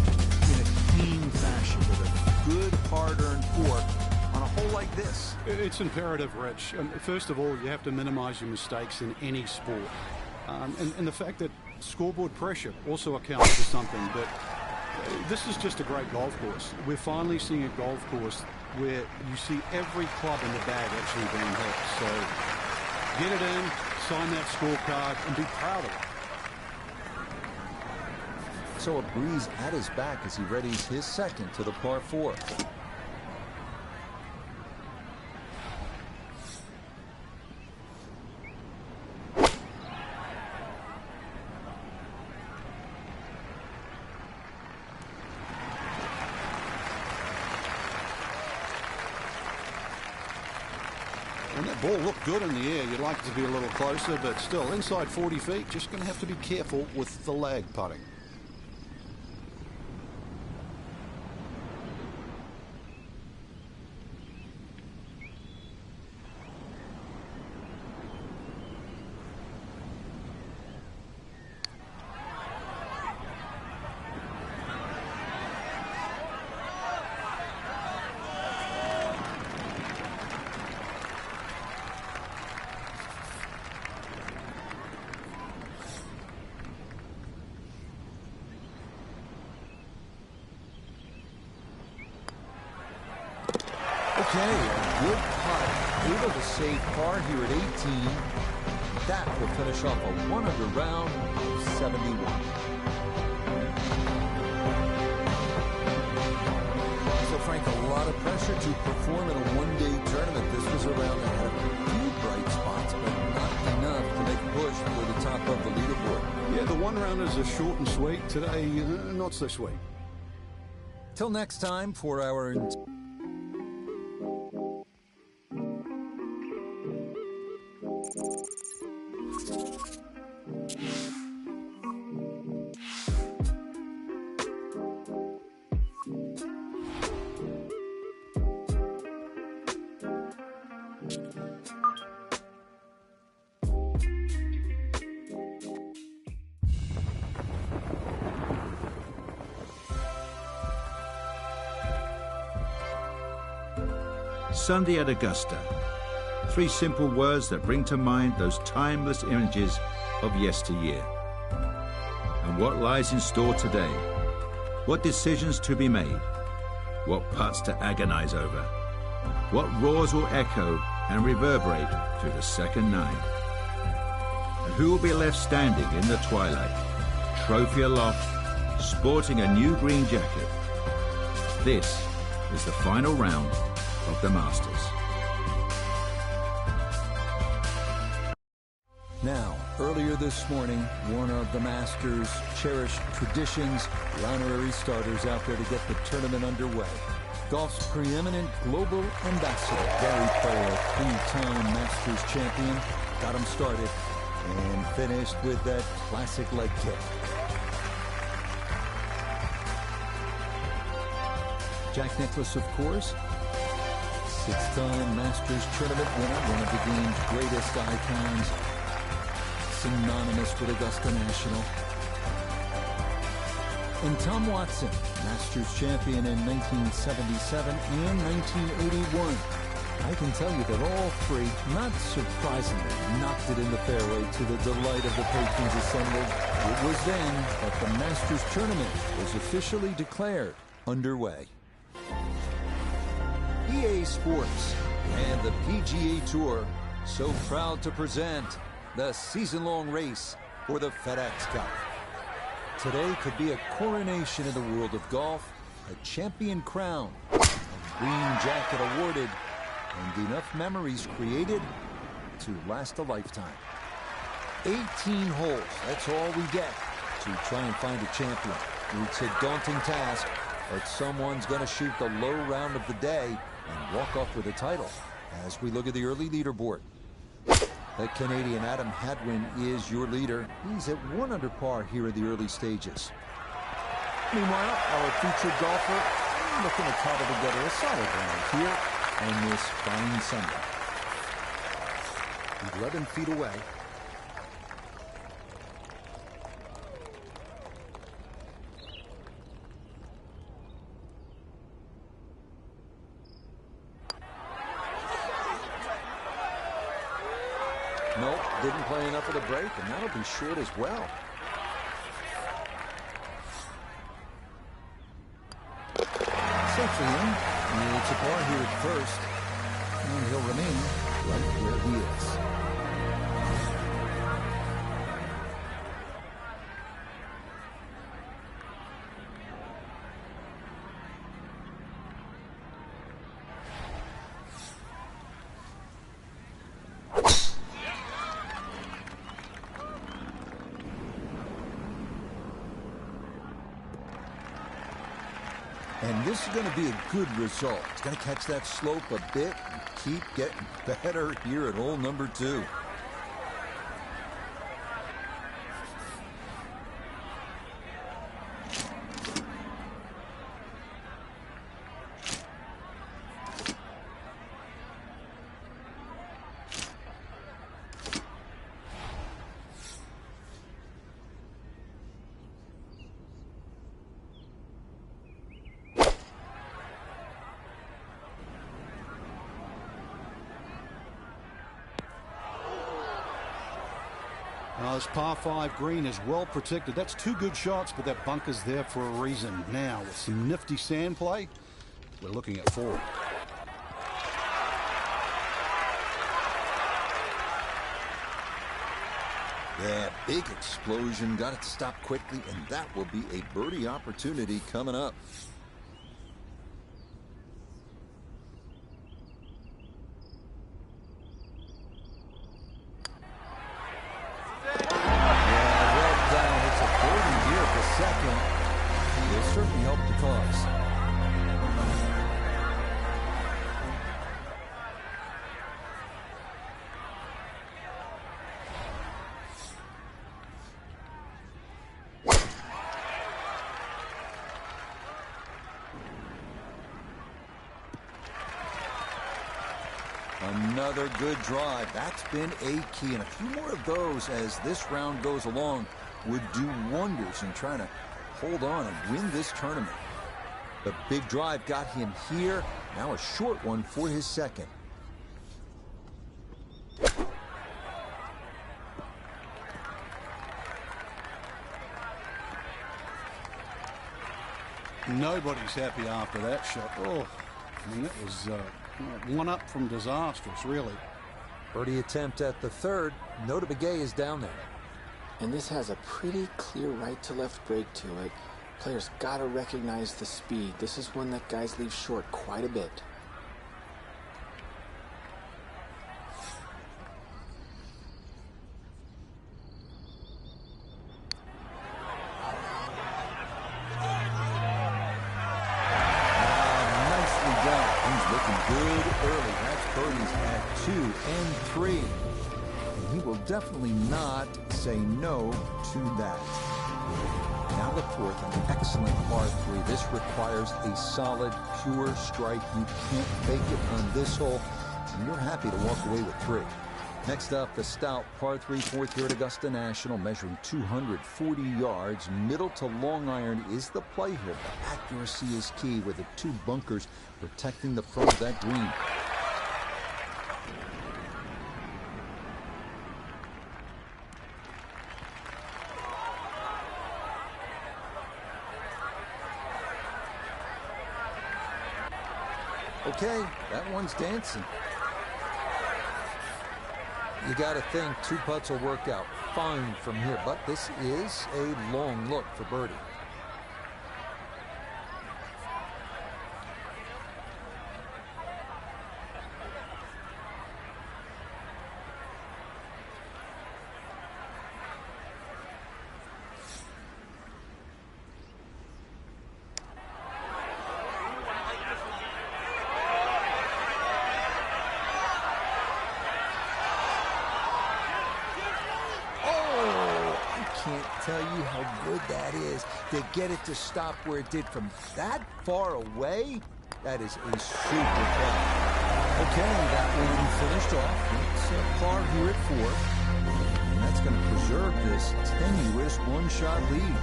in a clean fashion with a good, hard-earned 4 on a hole like this? It's imperative, Rich. First of all, you have to minimize your mistakes in any sport. And the fact that scoreboard pressure also accounts for something, but this is just a great golf course. We're finally seeing a golf course where you see every club in the bag actually being hit. So get it in, sign that scorecard, and be proud of it. So a breeze at his back as he readies his second to the par 4. And that ball looked good in the air. You'd like it to be a little closer, but still, inside 40 feet, just going to have to be careful with the lag putting. Okay, a good putt. Able to save par here at 18. That will finish off a 1 under round of 71. So, Frank, a lot of pressure to perform in a one-day tournament. This was a round that had a few bright spots, but not enough to make a push for the top of the leaderboard. Yeah, the one-rounders are short and sweet. Today, not so sweet. Till next time for our... Sunday at Augusta. 3 simple words that bring to mind those timeless images of yesteryear. and what lies in store today. What decisions to be made. What putts to agonize over. What roars will echo and reverberate through the second nine. And who will be left standing in the twilight, trophy aloft, sporting a new green jacket. This is the final round of the Masters. Now, earlier this morning, one of the Masters' cherished traditions, the honorary starters out there to get the tournament underway. Golf's preeminent global ambassador, Gary Player, three-time Masters champion, got him started and finished with that classic leg kick. Jack Nicklaus, of course, six-time Masters tournament winner, one of the game's greatest icons, synonymous with Augusta National. And Tom Watson, Masters champion in 1977 and 1981. I can tell you that all three, not surprisingly, knocked it in the fairway to the delight of the patrons assembled. It was then that the Masters tournament was officially declared underway. EA Sports and the PGA Tour so proud to present the season-long race for the FedEx Cup. Today could be a coronation in the world of golf, a champion crown, a green jacket awarded, and enough memories created to last a lifetime. 18 holes, that's all we get to try and find a champion. It's a daunting task, but someone's going to shoot the low round of the day and walk off with a title. As we look at the early leaderboard, the Canadian Adam Hadwin is your leader. He's at 1 under par here in the early stages. Meanwhile, our featured golfer looking to cobble together a solid round here on this fine Sunday. 11 feet away. Nope, didn't play enough of the break, and that'll be short as well. Safely in. It's a par here at first, and he'll remain right where he is. And this is going to be a good result. It's going to catch that slope a bit and keep getting better here at hole number 2. This par 5 green is well protected. That's 2 good shots, but that bunker's there for a reason. Now, with some nifty sand play, we're looking at 4. Yeah, big explosion. Got it to stop quickly, and that will be a birdie opportunity coming up. Certainly helped the cause. Another good drive. That's been a key, and a few more of those as this round goes along would do wonders in trying to hold on and win this tournament. The big drive got him here. Now a short one for his second. Nobody's happy after that shot. Oh, I mean, it was one up from disastrous, really. Birdie attempt at the third. Notah Begay is down there. And this has a pretty clear right to left break to it. Players got to recognize the speed. This is one that guys leave short quite a bit. Nicely done. He's looking good early. That's birdies at 2 and 3. And he will definitely not say no to that. Now the fourth, an excellent par 3. This requires a solid, pure strike. You can't fake it on this hole, and you're happy to walk away with 3. Next up, the stout par 3, fourth here at Augusta National, measuring 240 yards. Middle to long iron is the play here, but accuracy is key with the 2 bunkers protecting the front of that green. Okay, that one's dancing. You got to think 2 putts will work out fine from here, but this is a long look for birdie. Can't tell you how good that is to get it to stop where it did from that far away. That is a super play. Okay, that one finished off. It's a par here at 4. And that's going to preserve this tenuous one-shot lead.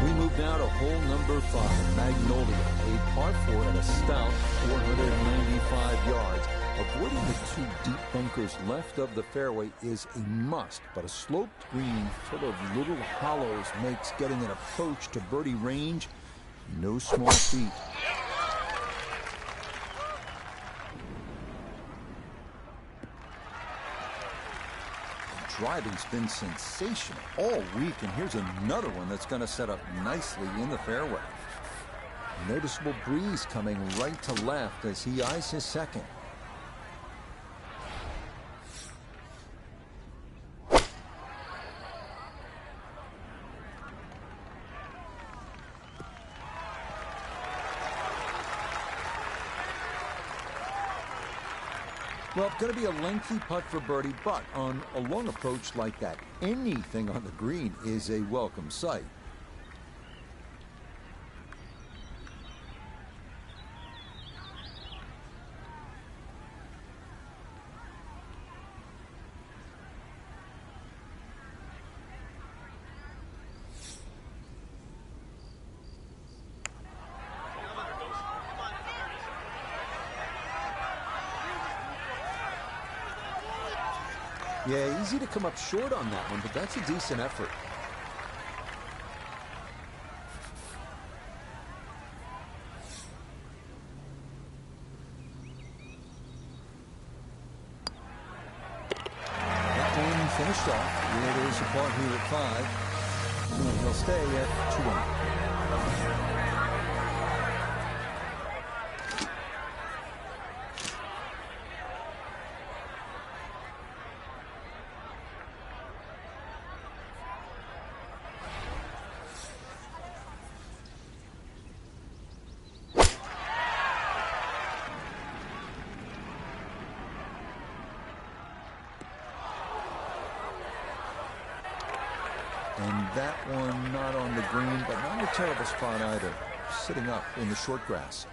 We move now to hole number 5, Magnolia, a par 4 at a stout 495 yards. Avoiding the 2 deep bunkers left of the fairway is a must, but a sloped green full of little hollows makes getting an approach to birdie range no small feat. Driving's been sensational all week, and here's another one that's going to set up nicely in the fairway. Noticeable breeze coming right to left as he eyes his second. Well, it's going to be a lengthy putt for birdie, but on a long approach like that, anything on the green is a welcome sight. Yeah, easy to come up short on that one, but that's a decent effort. That one finished off. It is a par here at 5. And he'll stay at 2 under. And that one not on the green, but not in a terrible spot either. Sitting up in the short grass.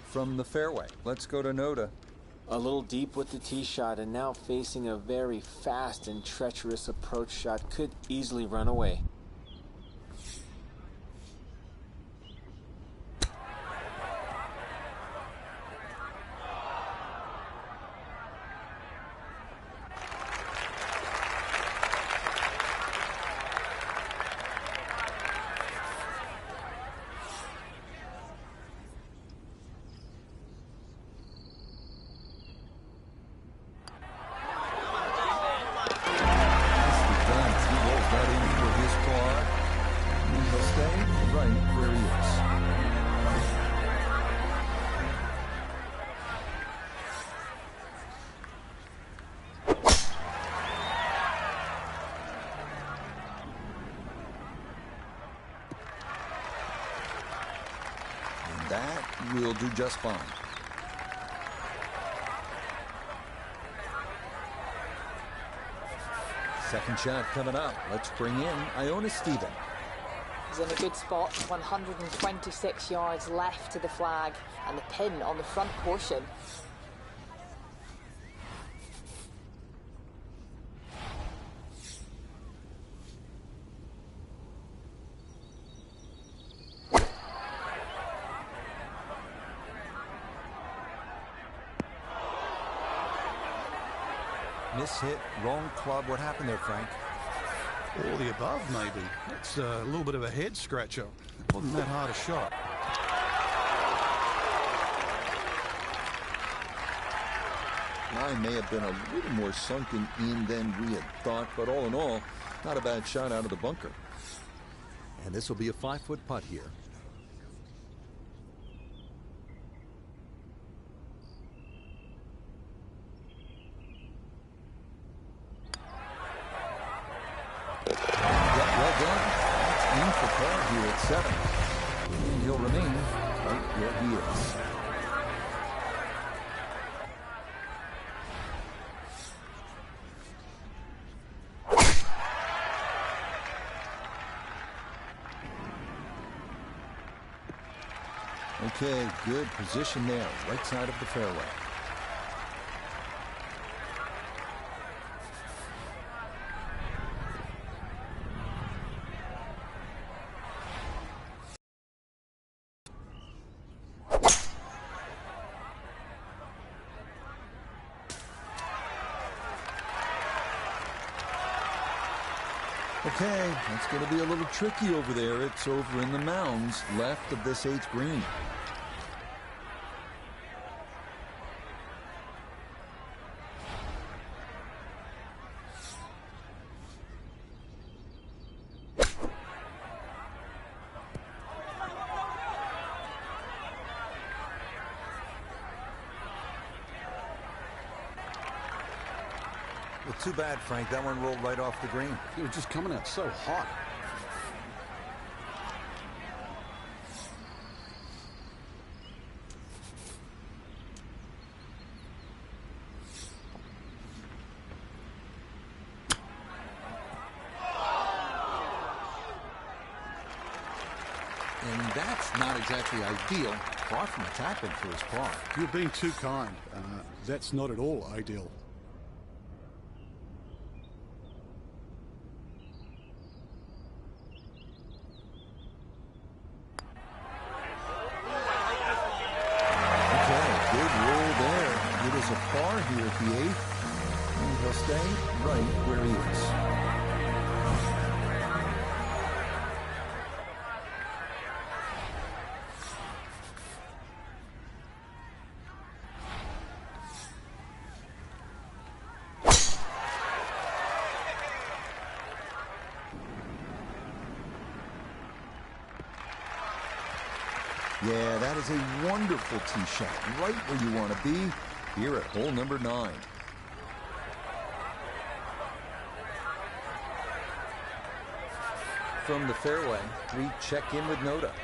From the fairway, let's go to Notah. A little deep with the tee shot, and now facing a very fast and treacherous approach shot. Could easily run away. par, and he'll stay right where he is. And that will do just fine. Second shot coming up. Let's bring in Iona Stephen. He's in a good spot. 126 yards left to the flag and the pin on the front portion. Miss hit, wrong club. What happened there, Frank? All the above, maybe. It's a little bit of a head scratcher. It wasn't that hard a shot. Line may have been a little more sunken in than we had thought, but all in all, not a bad shot out of the bunker. And this will be a 5-foot putt here. Well done. That's in for par here at 7. And he'll remain right where he is. Okay, good position there, right side of the fairway. Okay, that's going to be a little tricky over there. It's over in the mounds left of this 8th green. Well, too bad, Frank. That one rolled right off the green. It was just coming out so hot. And that's not exactly ideal. Far from attacking for his par. You're being too kind. That's not at all ideal. A par here at the 8th, and he'll stay right where he is. Yeah, that is a wonderful tee shot, right where you want to be. Here at hole number 9. From the fairway, we check in with Notah.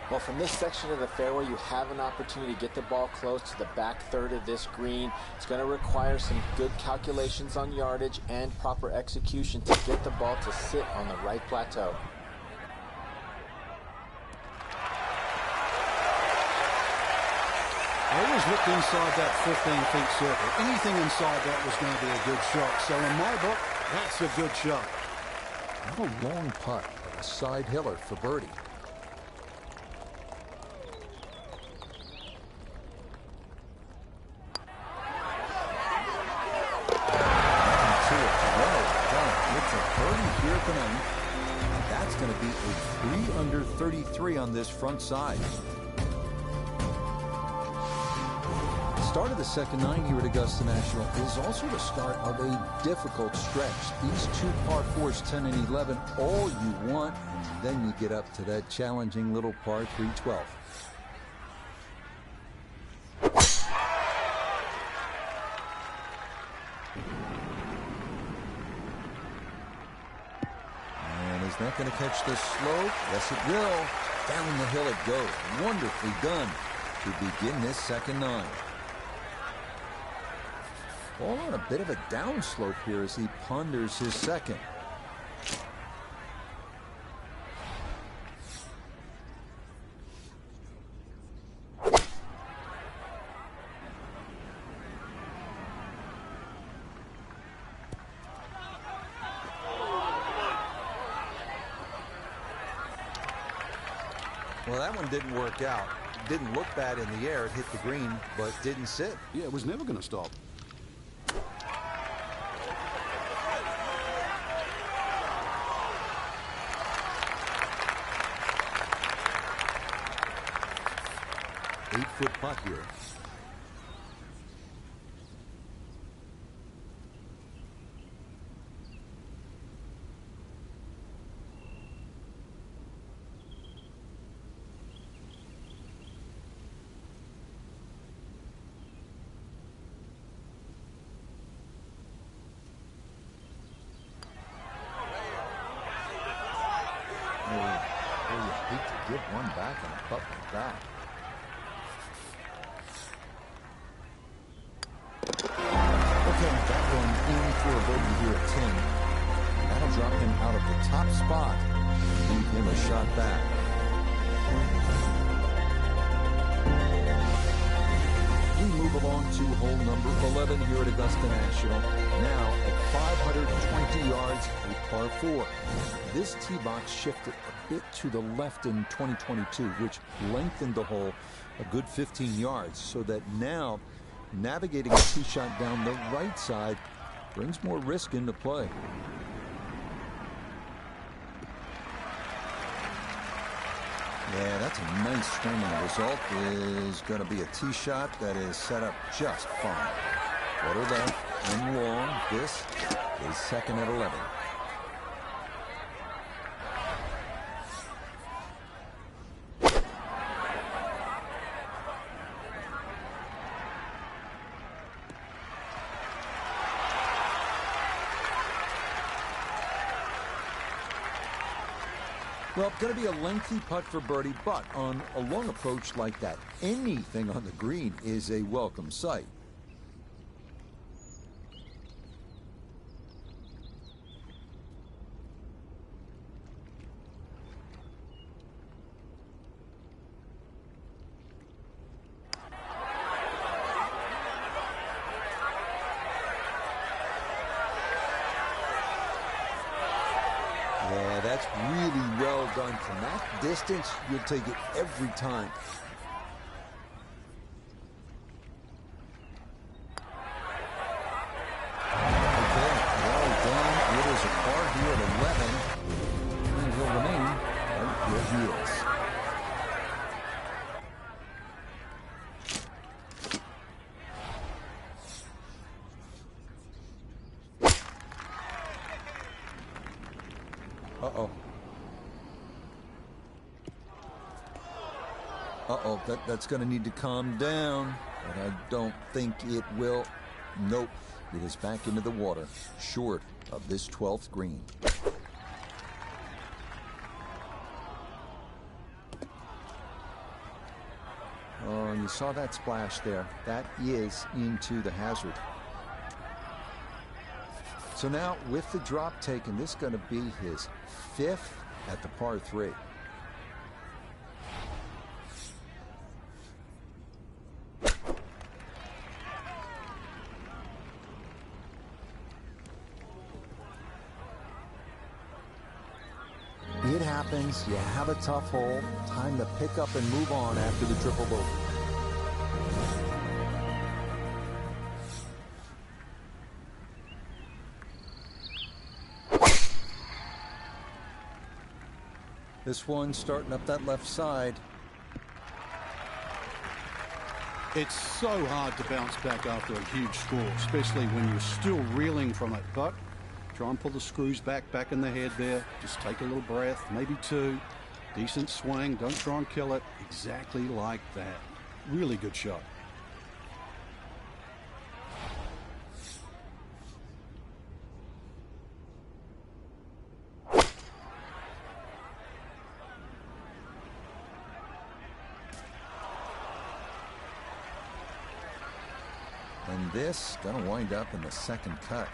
Well, from this section of the fairway, you have an opportunity to get the ball close to the back third of this green. It's going to require some good calculations on yardage and proper execution to get the ball to sit on the right plateau. I always looked inside that 15-feet circle. Anything inside that was going to be a good shot. So in my book, that's a good shot. Not a long putt, but a side hiller for birdie. It's a birdie here at the 9th. And that's going to be a 3 under 33 on this front side. start of the second nine here at Augusta National is also the start of a difficult stretch. These two par 4s, 10 and 11, all you want, and then you get up to that challenging little par 3, 12. And is that going to catch the slope? Yes, it will. Down the hill it goes. Wonderfully done to begin this second nine. All on a bit of a downslope here as he ponders his second. Well, that one didn't work out. Didn't look bad in the air. It hit the green, but didn't sit. Yeah, it was never going to stop. Eight-foot putt here. You hate to give one back on a putt like that. Okay, that one in for a bogey here at 10. That'll drop him out of the top spot and leave him a shot back. We move along to hole number 11 here at Augusta National. Now at 520 yards, a par 4. This tee box shifted a bit to the left in 2022, which lengthened the hole a good 15 yards, so that now navigating a tee shot down the right side brings more risk into play. Yeah, that's a nice swing, and the result is going to be a tee shot that is set up just fine. Water left and long. This is second at 11. Well, going to be a lengthy putt for birdie, but on a long approach like that, anything on the green is a welcome sight. Yeah, that's really well done. From that distance, you'll take it every time. Okay, well done. It is a par here at 11. And he'll remain right where he is. Uh-oh. Uh-oh, that's going to need to calm down, but I don't think it will. Nope, it is back into the water, short of this 12th green. Oh, you saw that splash there. That is into the hazard. So now, with the drop taken, this is going to be his 5th at the par 3. It happens. You have a tough hole. Time to pick up and move on after the triple bogey. This one starting up that left side. It's so hard to bounce back after a huge score, especially when you're still reeling from it. But try and pull the screws back in the head there. Just take a little breath, maybe two. Decent swing. Don't try and kill it. Exactly like that. Really good shot. And this going to wind up in the second cut.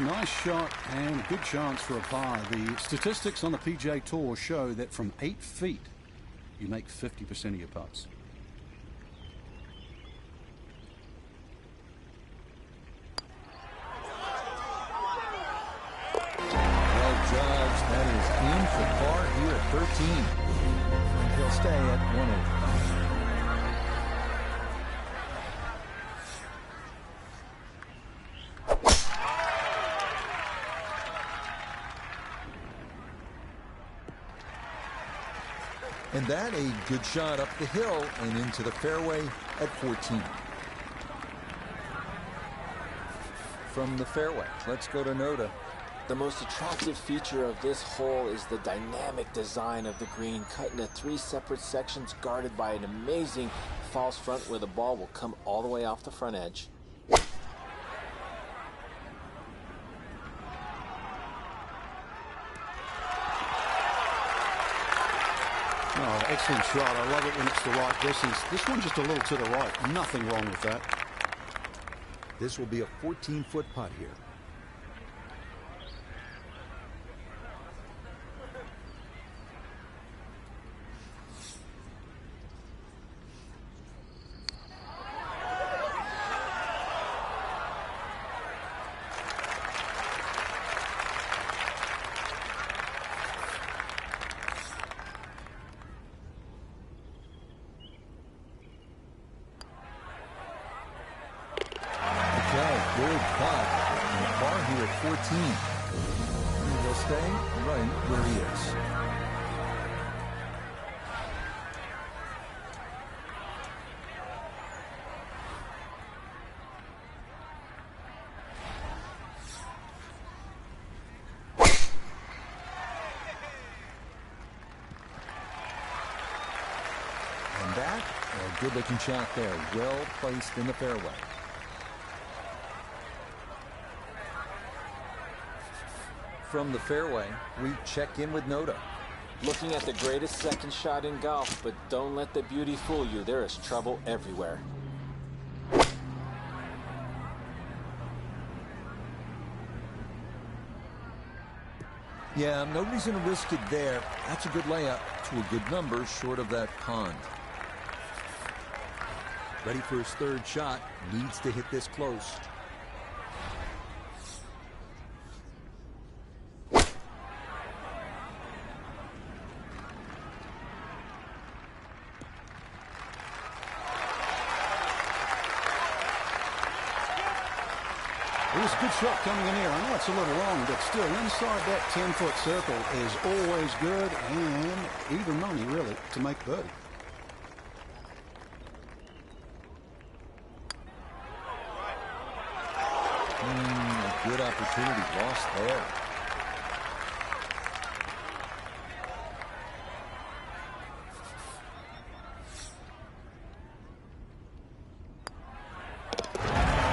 Nice shot and good chance for a par. The statistics on the PGA Tour show that from 8 feet, you make 50% of your putts. Well judged. That is in for par here at 13. And he'll stay at 1 over. And that a good shot up the hill and into the fairway at 14. From the fairway, let's go to Notah. The most attractive feature of this hole is the dynamic design of the green, cut into 3 separate sections guarded by an amazing false front where the ball will come all the way off the front edge. Oh, excellent shot. I love it when it's the right distance. This one just a little to the right. Nothing wrong with that. This will be a 14-foot putt here. Good putt. And a par here at 14. And he'll stay right where he is. And that, a good-looking shot there. Well placed in the fairway. From the fairway, we check in with Notah. Looking at the greatest second shot in golf, but don't let the beauty fool you. There is trouble everywhere. Yeah, no reason to risk it there. That's a good layup to a good number short of that pond. Ready for his third shot. Needs to hit this close. It was a good shot coming in here. I know it's a little long, but still inside that 10-foot circle is always good and even money, really, to make birdie. A good opportunity lost there.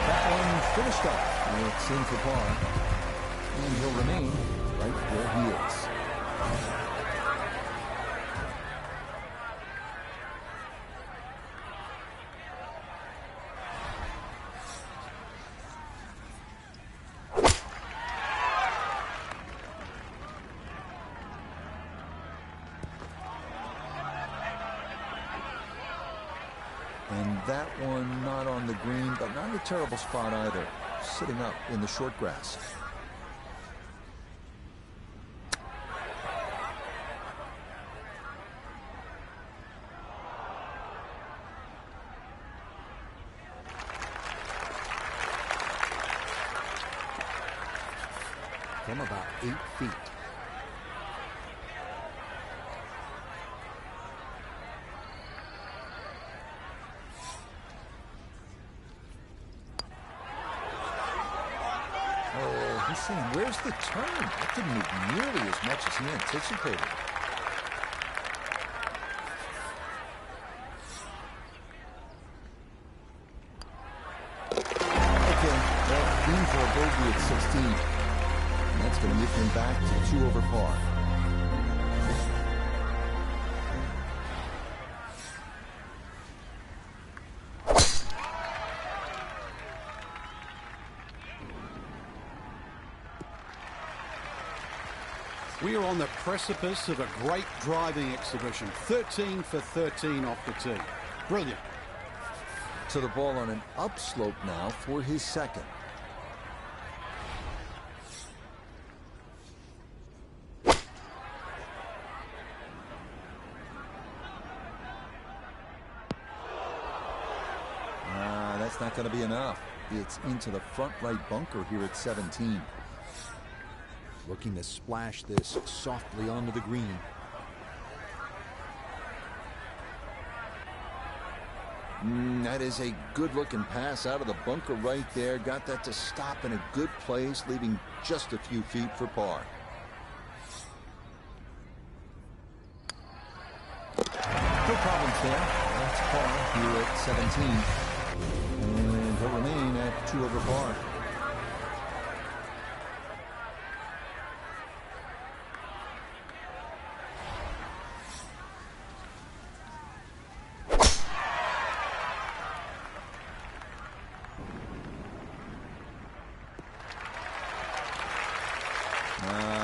That one finished up. It's in for par. And he'll remain right where he is. And that one not on the green, but not in a terrible spot either. Sitting up in the short grass. from about 8 feet. Oh, he's saying, where's the turn? That didn't move nearly as much as he anticipated. For a bogey at 16. And that's going to move him back to 2 over par. We are on the precipice of a great driving exhibition. 13 for 13 off the tee. Brilliant. To the ball on an upslope now for his second. That's not going to be enough. It's into the front right bunker here at 17. Looking to splash this softly onto the green. That is a good-looking pass out of the bunker right there. Got that to stop in a good place, leaving just a few feet for par. No problems there. That's par here at 17. And he'll remain at 2 over par.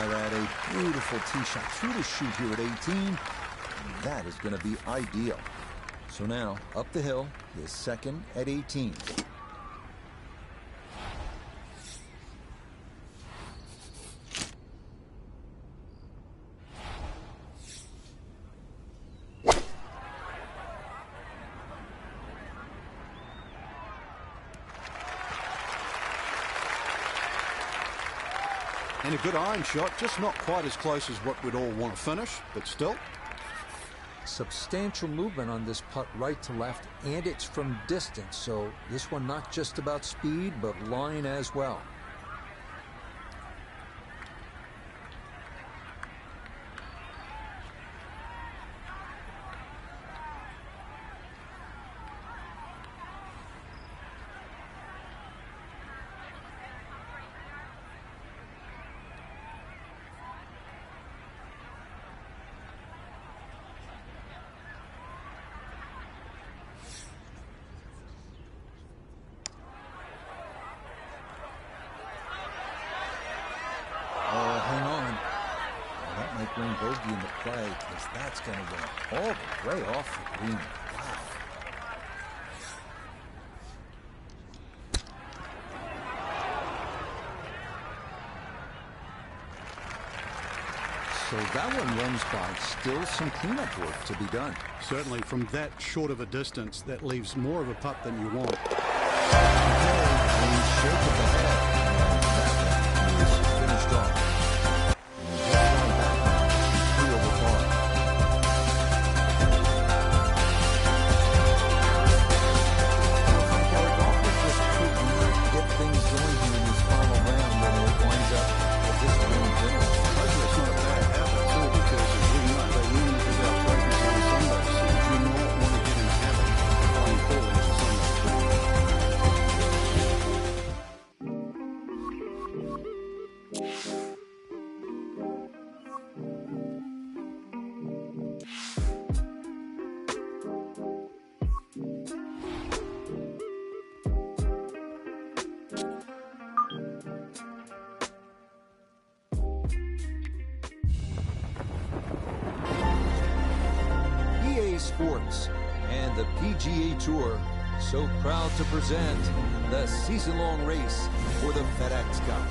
That a beautiful tee shot through the shoot here at 18. That is going to be ideal. So now, up the hill, his second at 18. And a good iron shot, just not quite as close as what we'd all want to finish, but still. Substantial movement on this putt right to left, and it's from distance. So this one not just about speed, but line as well. Bring bogey into play, because that's going to go all the way off the green. Wow. So that one runs by. Still some cleanup work to be done. Certainly from that short of a distance, that leaves more of a putt than you want. Shake of the head. That one is finished off. Sports and the PGA Tour so proud to present the season-long race for the FedEx Cup.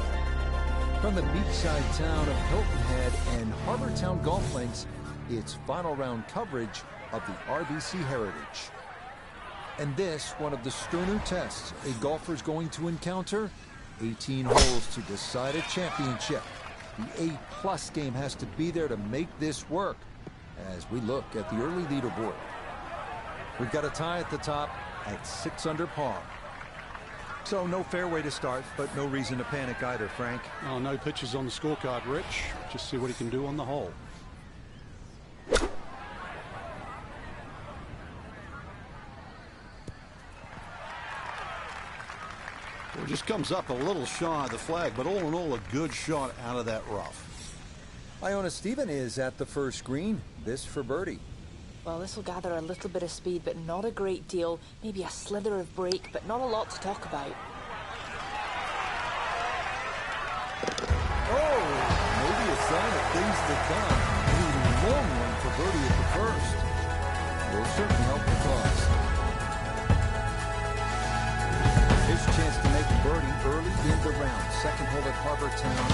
From the beachside town of Hilton Head and Harbortown Golf Links, it's final round coverage of the RBC Heritage. And this, one of the sterner tests a golfer's going to encounter, 18 holes to decide a championship. The A+ game has to be there to make this work as we look at the early leaderboard. We've got a tie at the top at 6 under par. So no fairway to start, but no reason to panic either, Frank. Oh, no pitches on the scorecard, Rich. Just see what he can do on the hole. Well, it just comes up a little shy of the flag, but all in all, a good shot out of that rough. Iona Stephen is at the first green. This for birdie. Well, this will gather a little bit of speed, but not a great deal. Maybe a slither of break, but not a lot to talk about. Oh, maybe a sign of things to come. A long one for birdie at the first. Will certainly help the cause. His chance to make a birdie early in the round. Second hole at Harbour Town.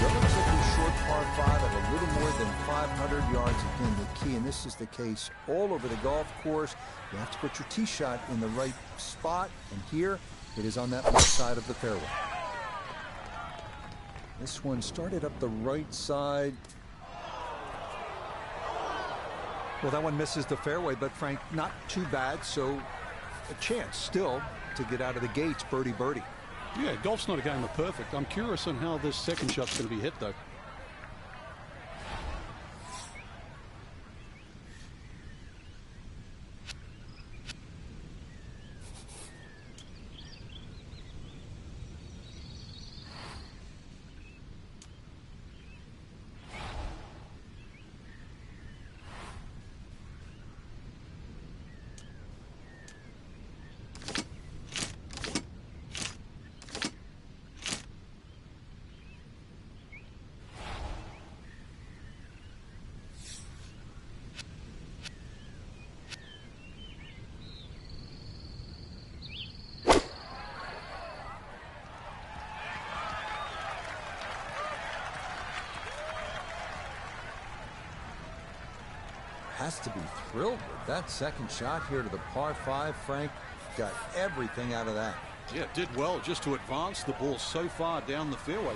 Relatively short par 5 at a little more than 500 yards. Again, the key, and this is the case all over the golf course, you have to put your tee shot in the right spot, and here it is on that left side of the fairway. This one started up the right side. Well, that one misses the fairway, but Frank, not too bad, so a chance still to get out of the gates birdie. Yeah, golf's not a game of perfect. I'm curious on how this second shot's going to be hit, though. Has to be thrilled with that second shot here to the par 5. Frank got everything out of that. Yeah, did well just to advance the ball so far down the fairway.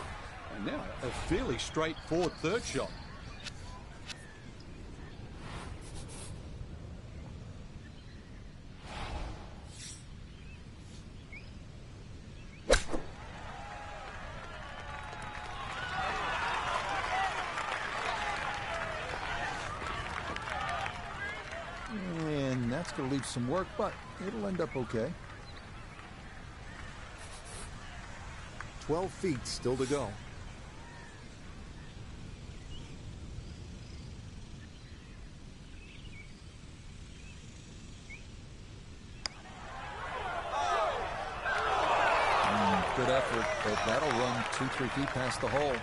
And now a fairly straightforward third shot. And that's going to leave some work, but it'll end up okay. 12 feet still to go. Good effort, but that'll run 2-3 feet past the hole.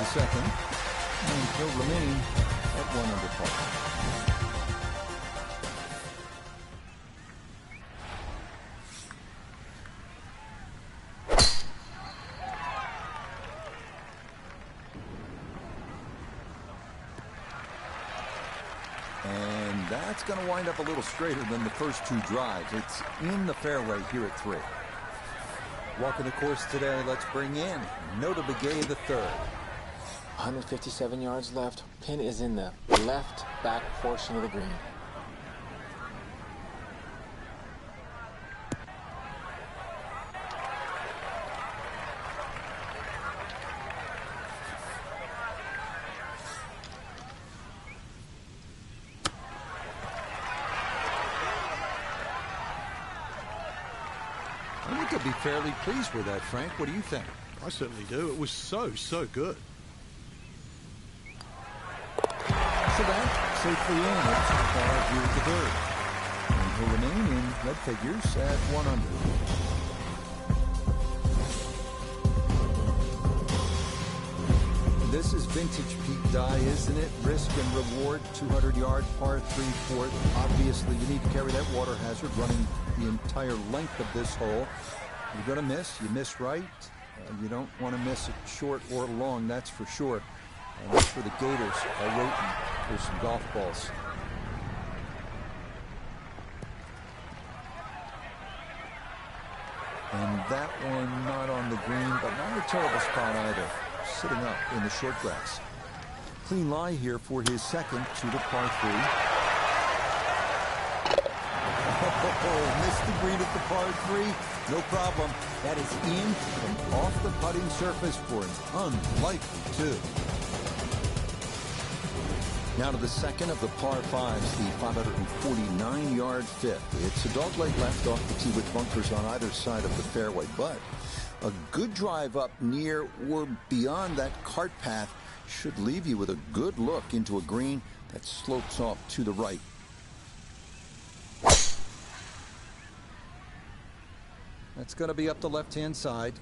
Second, and he'll remain at 1 under par. And that's going to wind up a little straighter than the first 2 drives. It's in the fairway here at 3. Walking the course today, let's bring in Notah Begay III. 157 yards left. Pin is in the left back portion of the green. I think he'll be fairly pleased with that, Frank. What do you think? I certainly do. It was so good. So that safely in at par here at the third. And he'll remain in red figures at 1 under. This is vintage Pete Dye, isn't it? Risk and reward, 200 yard par 3/4. Obviously, you need to carry that water hazard running the entire length of this hole. You're going to miss. You miss right. You don't want to miss it short or long, that's for sure. And that's for the Gators. Rowton. There's some golf balls. And that one not on the green, but not a terrible spot either. Sitting up in the short grass. Clean lie here for his second to the par 3. Oh, missed the green at the par 3. No problem. That is in from off the putting surface for an unlikely 2. Now to the second of the par 5s, the 549-yard fifth. It's a dogleg left off the tee with bunkers on either side of the fairway, but a good drive up near or beyond that cart path should leave you with a good look into a green that slopes off to the right. That's going to be up the left-hand side.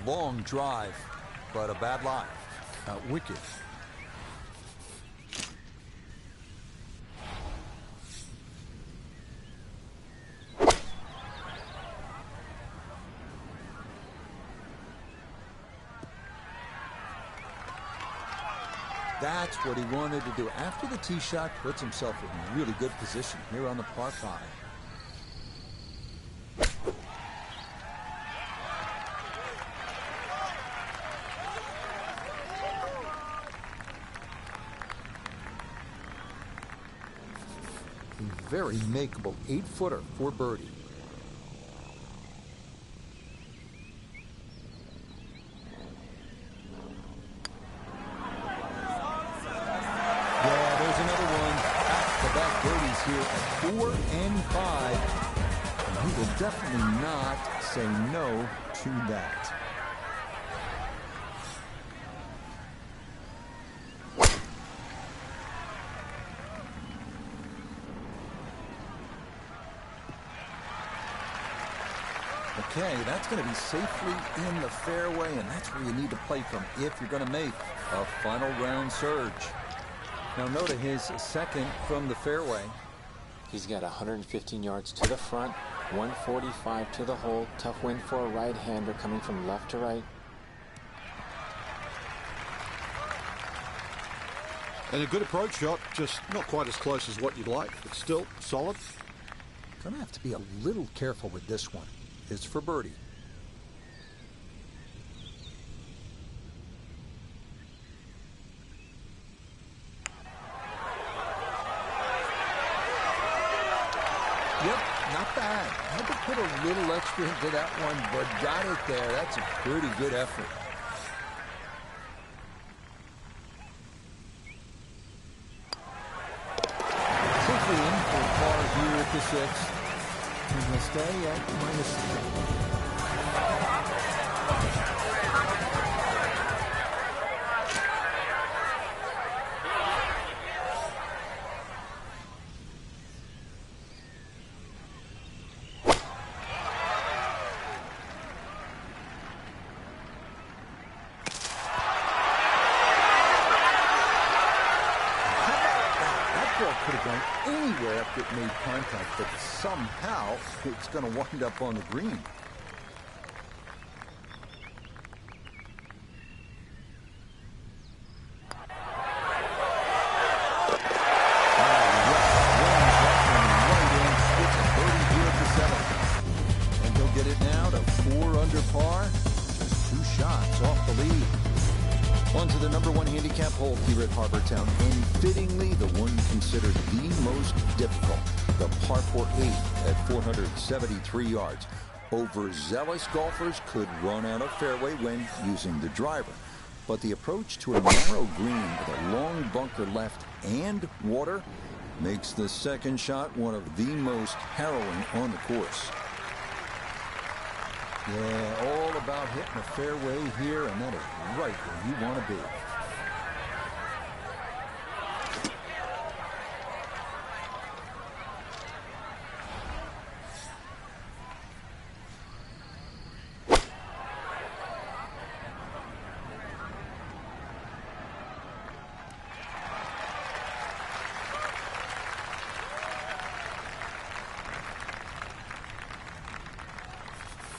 Long drive, but a bad lie. Wicked. That's what he wanted to do. After the tee shot, puts himself in really good position here on the par 5. A very makeable 8-footer for birdie. Here at 4 and 5, and he will definitely not say no to that. Okay, that's going to be safely in the fairway, and that's where you need to play from if you're going to make a final round surge. Now note his second from the fairway. He's got 115 yards to the front, 145 to the hole. Tough win for a right-hander coming from left to right. And a good approach shot, just not quite as close as what you'd like, but still solid. Gonna have to be a little careful with this one. It's for birdie. Yep, not bad. Had to put a little extra into that one, but got it there. That's a pretty good effort. Safely in for par here at the 6th. And he'll stay at -3. Could have gone anywhere if it made contact, but somehow it's going to wind up on the green. And he'll get it now to 4 under par, just 2 shots off the lead. On to the #1 handicap hole here at Harbour Town, and fittingly the one considered the most difficult, the par 4-8 at 473 yards. Overzealous golfers could run out of fairway when using the driver, but the approach to a narrow green with a long bunker left and water makes the second shot one of the most harrowing on the course. Yeah, all about hitting the fairway here, and that is right where you want to be.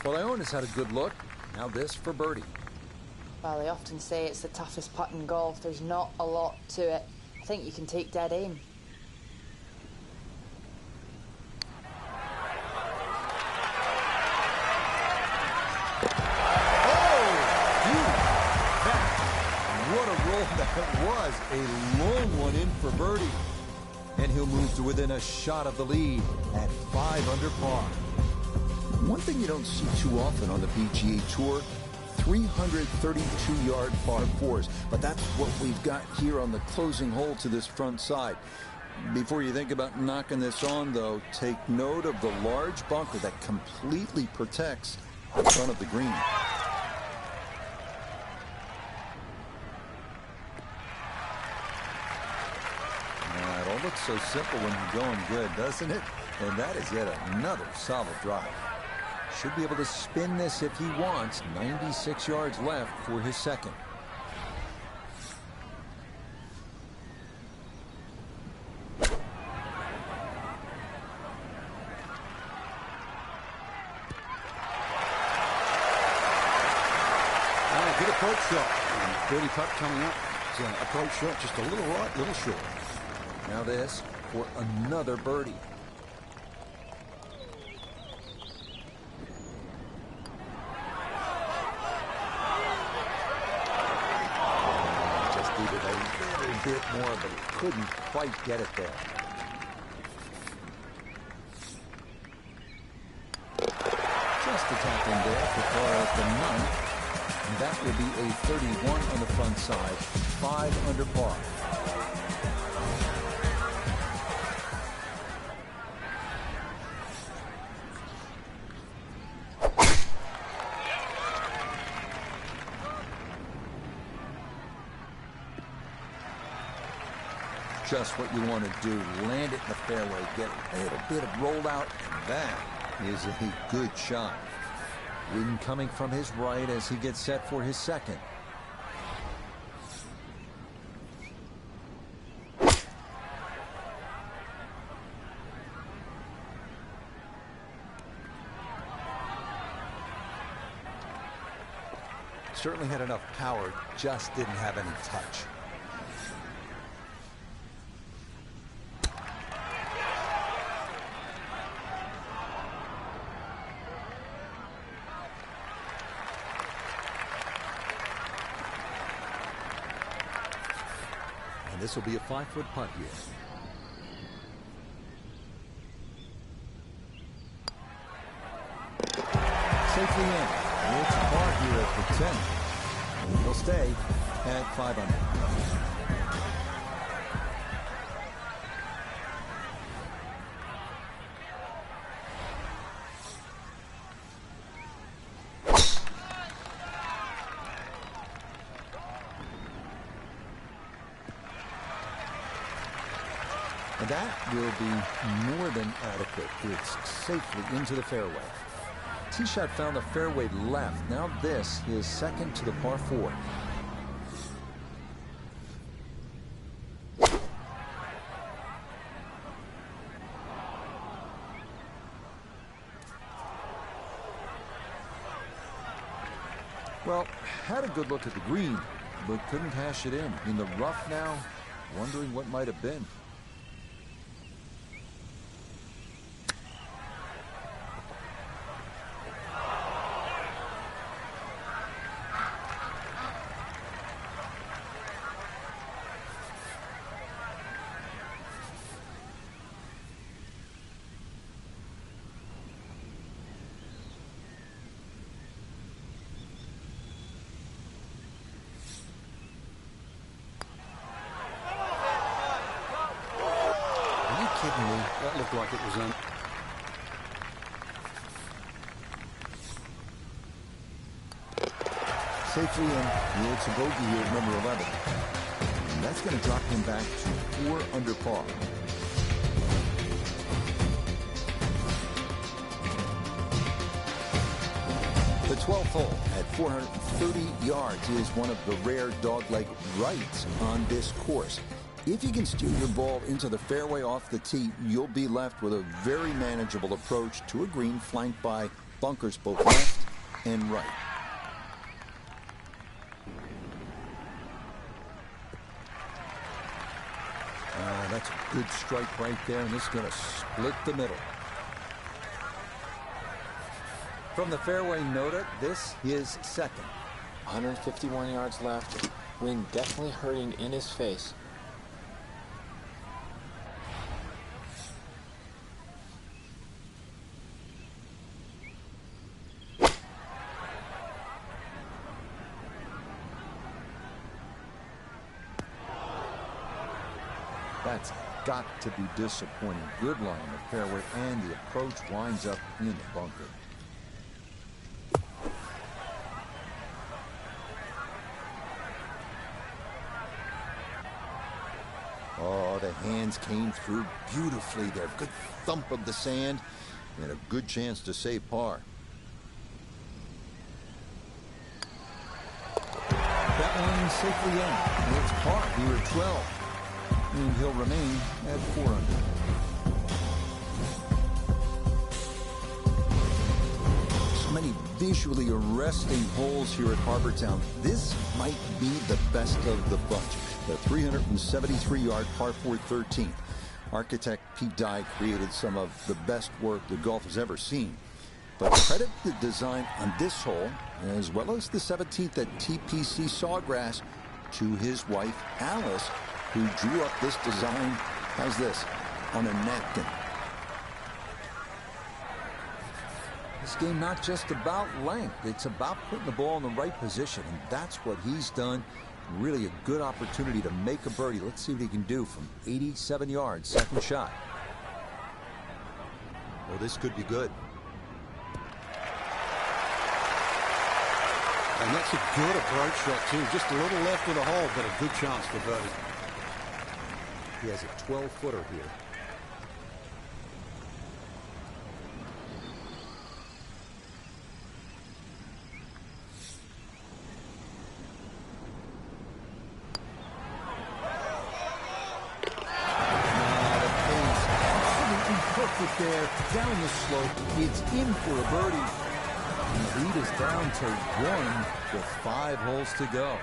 Well, Ione has had a good look. Now this for birdie. Well, they often say it's the toughest putt in golf. There's not a lot to it. I think you can take dead aim. that was a long one in for birdie. And he'll move to within a shot of the lead at 5 under par. One thing you don't see too often on the PGA Tour, 332-yard par 4s. But that's what we've got here on the closing hole to this front side. Before you think about knocking this on, though, take note of the large bunker that completely protects the front of the green. It all looks so simple when you're going good, doesn't it? And that is yet another solid drive. Should be able to spin this if he wants. 96 yards left for his second. Good approach shot. Birdie putt coming up. Approach shot just a little right, little short. Now this for another birdie. Just needed a little bit more, but he couldn't quite get it there. Just a tap in there for par at the 9th. And that will be a 31 on the front side, 5 under par. Just what you want to do. Land it in the fairway, get a little bit of rollout, and that is a good shot. Wind coming from his right as he gets set for his second. Certainly had enough power, just didn't have any touch. This will be a 5-foot putt here. Safely in. It's a par here at the 10. And he'll stay at 5 under. And that will be more than adequate. It's safely into the fairway. Tee shot found the fairway left. Now this is second to the par 4. Well, had a good look at the green, but couldn't hash it in the rough now, wondering what might have been. That looked like it was in. Safely in. It's a bogey here at number 11. And that's going to drop him back to 4 under par. The 12th hole at 430 yards is one of the rare dogleg rights on this course. If you can steer your ball into the fairway off the tee, you'll be left with a very manageable approach to a green flanked by bunkers both left and right. That's a good strike right there, and this is going to split the middle. From the fairway, Nota, this is second. 151 yards left. Wind definitely hurting in his face. That's got to be disappointing. Good line on the fairway, and the approach winds up in the bunker. Oh, the hands came through beautifully there. Good thump of the sand and a good chance to save par. That one safely in. It's par here at 12. And he'll remain at 4 under. So many visually arresting holes here at Harbour Town. This might be the best of the bunch. The 373-yard par 4 13th. Architect Pete Dye created some of the best work the golf has ever seen. But credit the design on this hole, as well as the 17th at TPC Sawgrass, to his wife, Alice, who drew up this design. How's this? On a napkin. This game not just about length. It's about putting the ball in the right position, and that's what he's done. Really a good opportunity to make a birdie. Let's see what he can do from 87 yards. Second shot. Well, this could be good. And that's a good approach shot, too. Just a little left of the hole, but a good chance for birdie. He has a 12-footer here. Perfect there, down the slope. It's in for a birdie. The lead is down to 1 with 5 holes to go.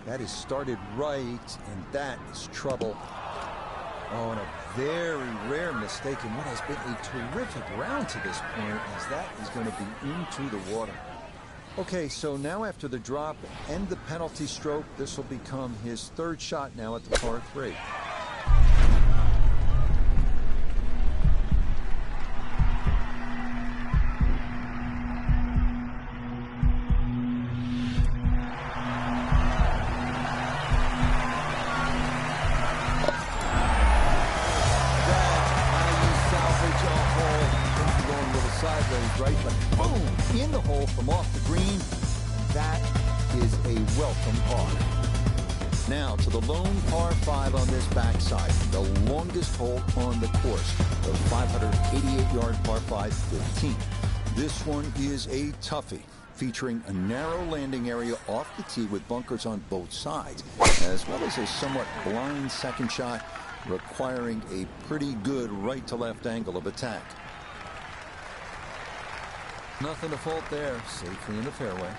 That is started right, and that is trouble. Oh, and a very rare mistake in what has been a terrific round to this point, as that is going to be into the water. Okay, so now after the drop and the penalty stroke, this will become his 3rd shot now at the par 3. Right, but boom, in the hole from off the green. That is a welcome par. Now to the lone par 5 on this backside, the longest hole on the course, the 588-yard par 5 15. This one is a toughie, featuring a narrow landing area off the tee with bunkers on both sides, as well as a somewhat blind second shot requiring a pretty good right to left angle of attack. Nothing to fault there, safely in the fairway.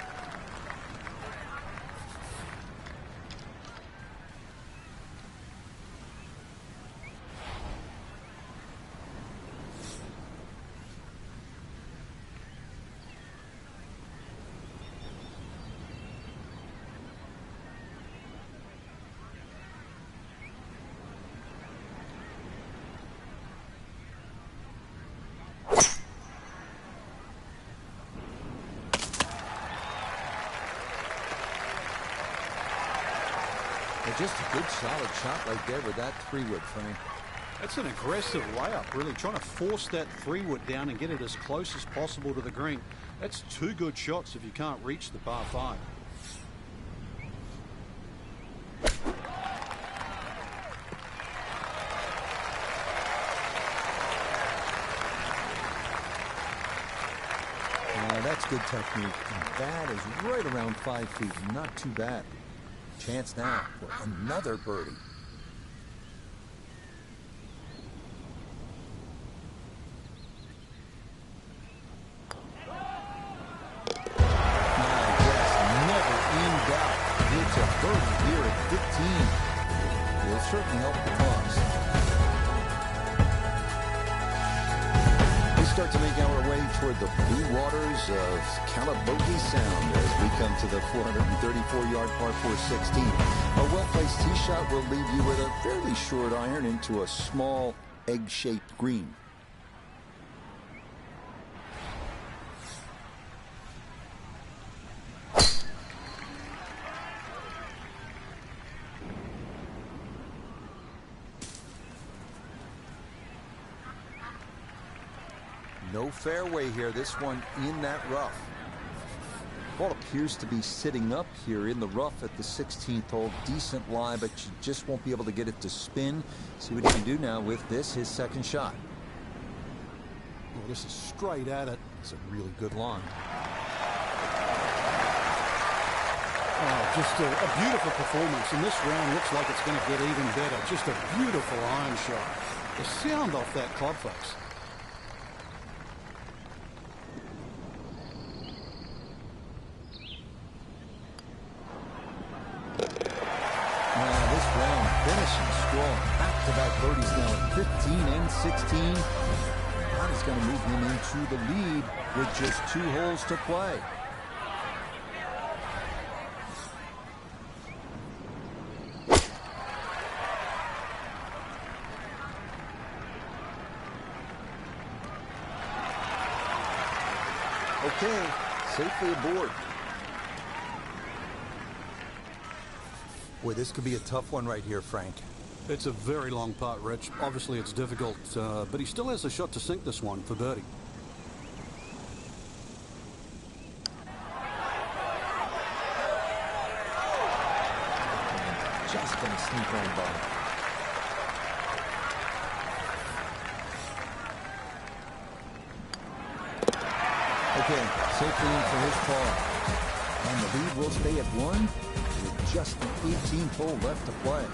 Just a good solid shot right there with that 3-wood, Frank. That's an aggressive layup, really trying to force that 3-wood down and get it as close as possible to the green. That's 2 good shots if you can't reach the par 5. That's good technique. And that is right around 5 feet. Not too bad. Chance now for another birdie. Never in doubt. It's a birdie here at 15. Will certainly help the cause. start to make our way toward the blue waters of Calabogie Sound as we come to the 434-yard par 4 16. A well-placed tee shot will leave you with a fairly short iron into a small egg-shaped green. No fairway here. This one in that rough. Ball appears to be sitting up here in the rough at the 16th hole. Decent lie, but you just won't be able to get it to spin. See what he can do now with this, his second shot. Well, this is straight at it. It's a really good line. Oh, just a beautiful performance. And this round looks like it's going to get even better. Just a beautiful iron shot. The sound off that club face. Finishing strong. Back-to-back birdies now at 15 and 16. That is going to move him into the lead with just 2 holes to play. Okay, safely aboard. Boy, this could be a tough one right here, Frank. It's a very long putt, Rich. Obviously, it's difficult, but he still has a shot to sink this one for birdie. Just going to sneak on by. Okay, safely in for his par. And the lead will stay at 1 with just the 18th hole left to play.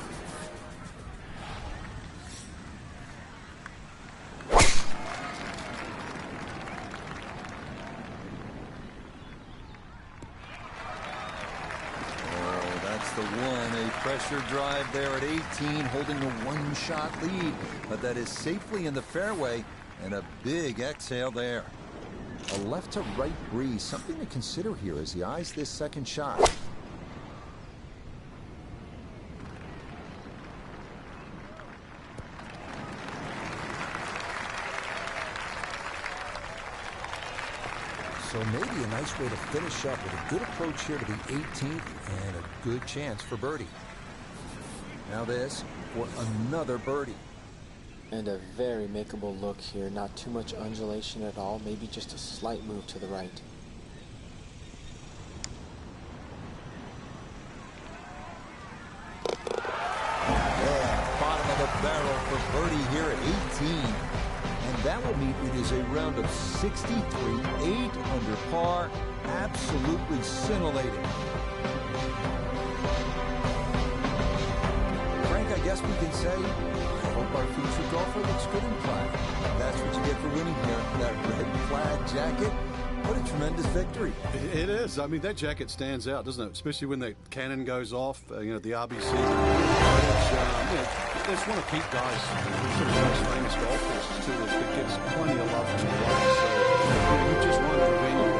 Oh, that's the one. A pressure drive there at 18, holding a 1-shot lead. But that is safely in the fairway, and a big exhale there. A left to right breeze, something to consider here as he eyes this second shot. So maybe a nice way to finish up with a good approach here to the 18th and a good chance for birdie. Now this for another birdie. And a very makeable look here. Not too much undulation at all. Maybe just a slight move to the right. Yeah, bottom of the barrel for birdie here at 18. And that will mean it is a round of 63, 8 under par. Absolutely scintillating. Frank, I guess we can say, I hope our future golfer looks good in plaid. That's what you get for winning here. That red plaid jacket. What a tremendous victory. It is. I mean, that jacket stands out, doesn't it? Especially when the cannon goes off, the RBC. It's one of Pete Dye's sort of most famous golf courses, too, that gets plenty of love from the players. So, we just won the venue.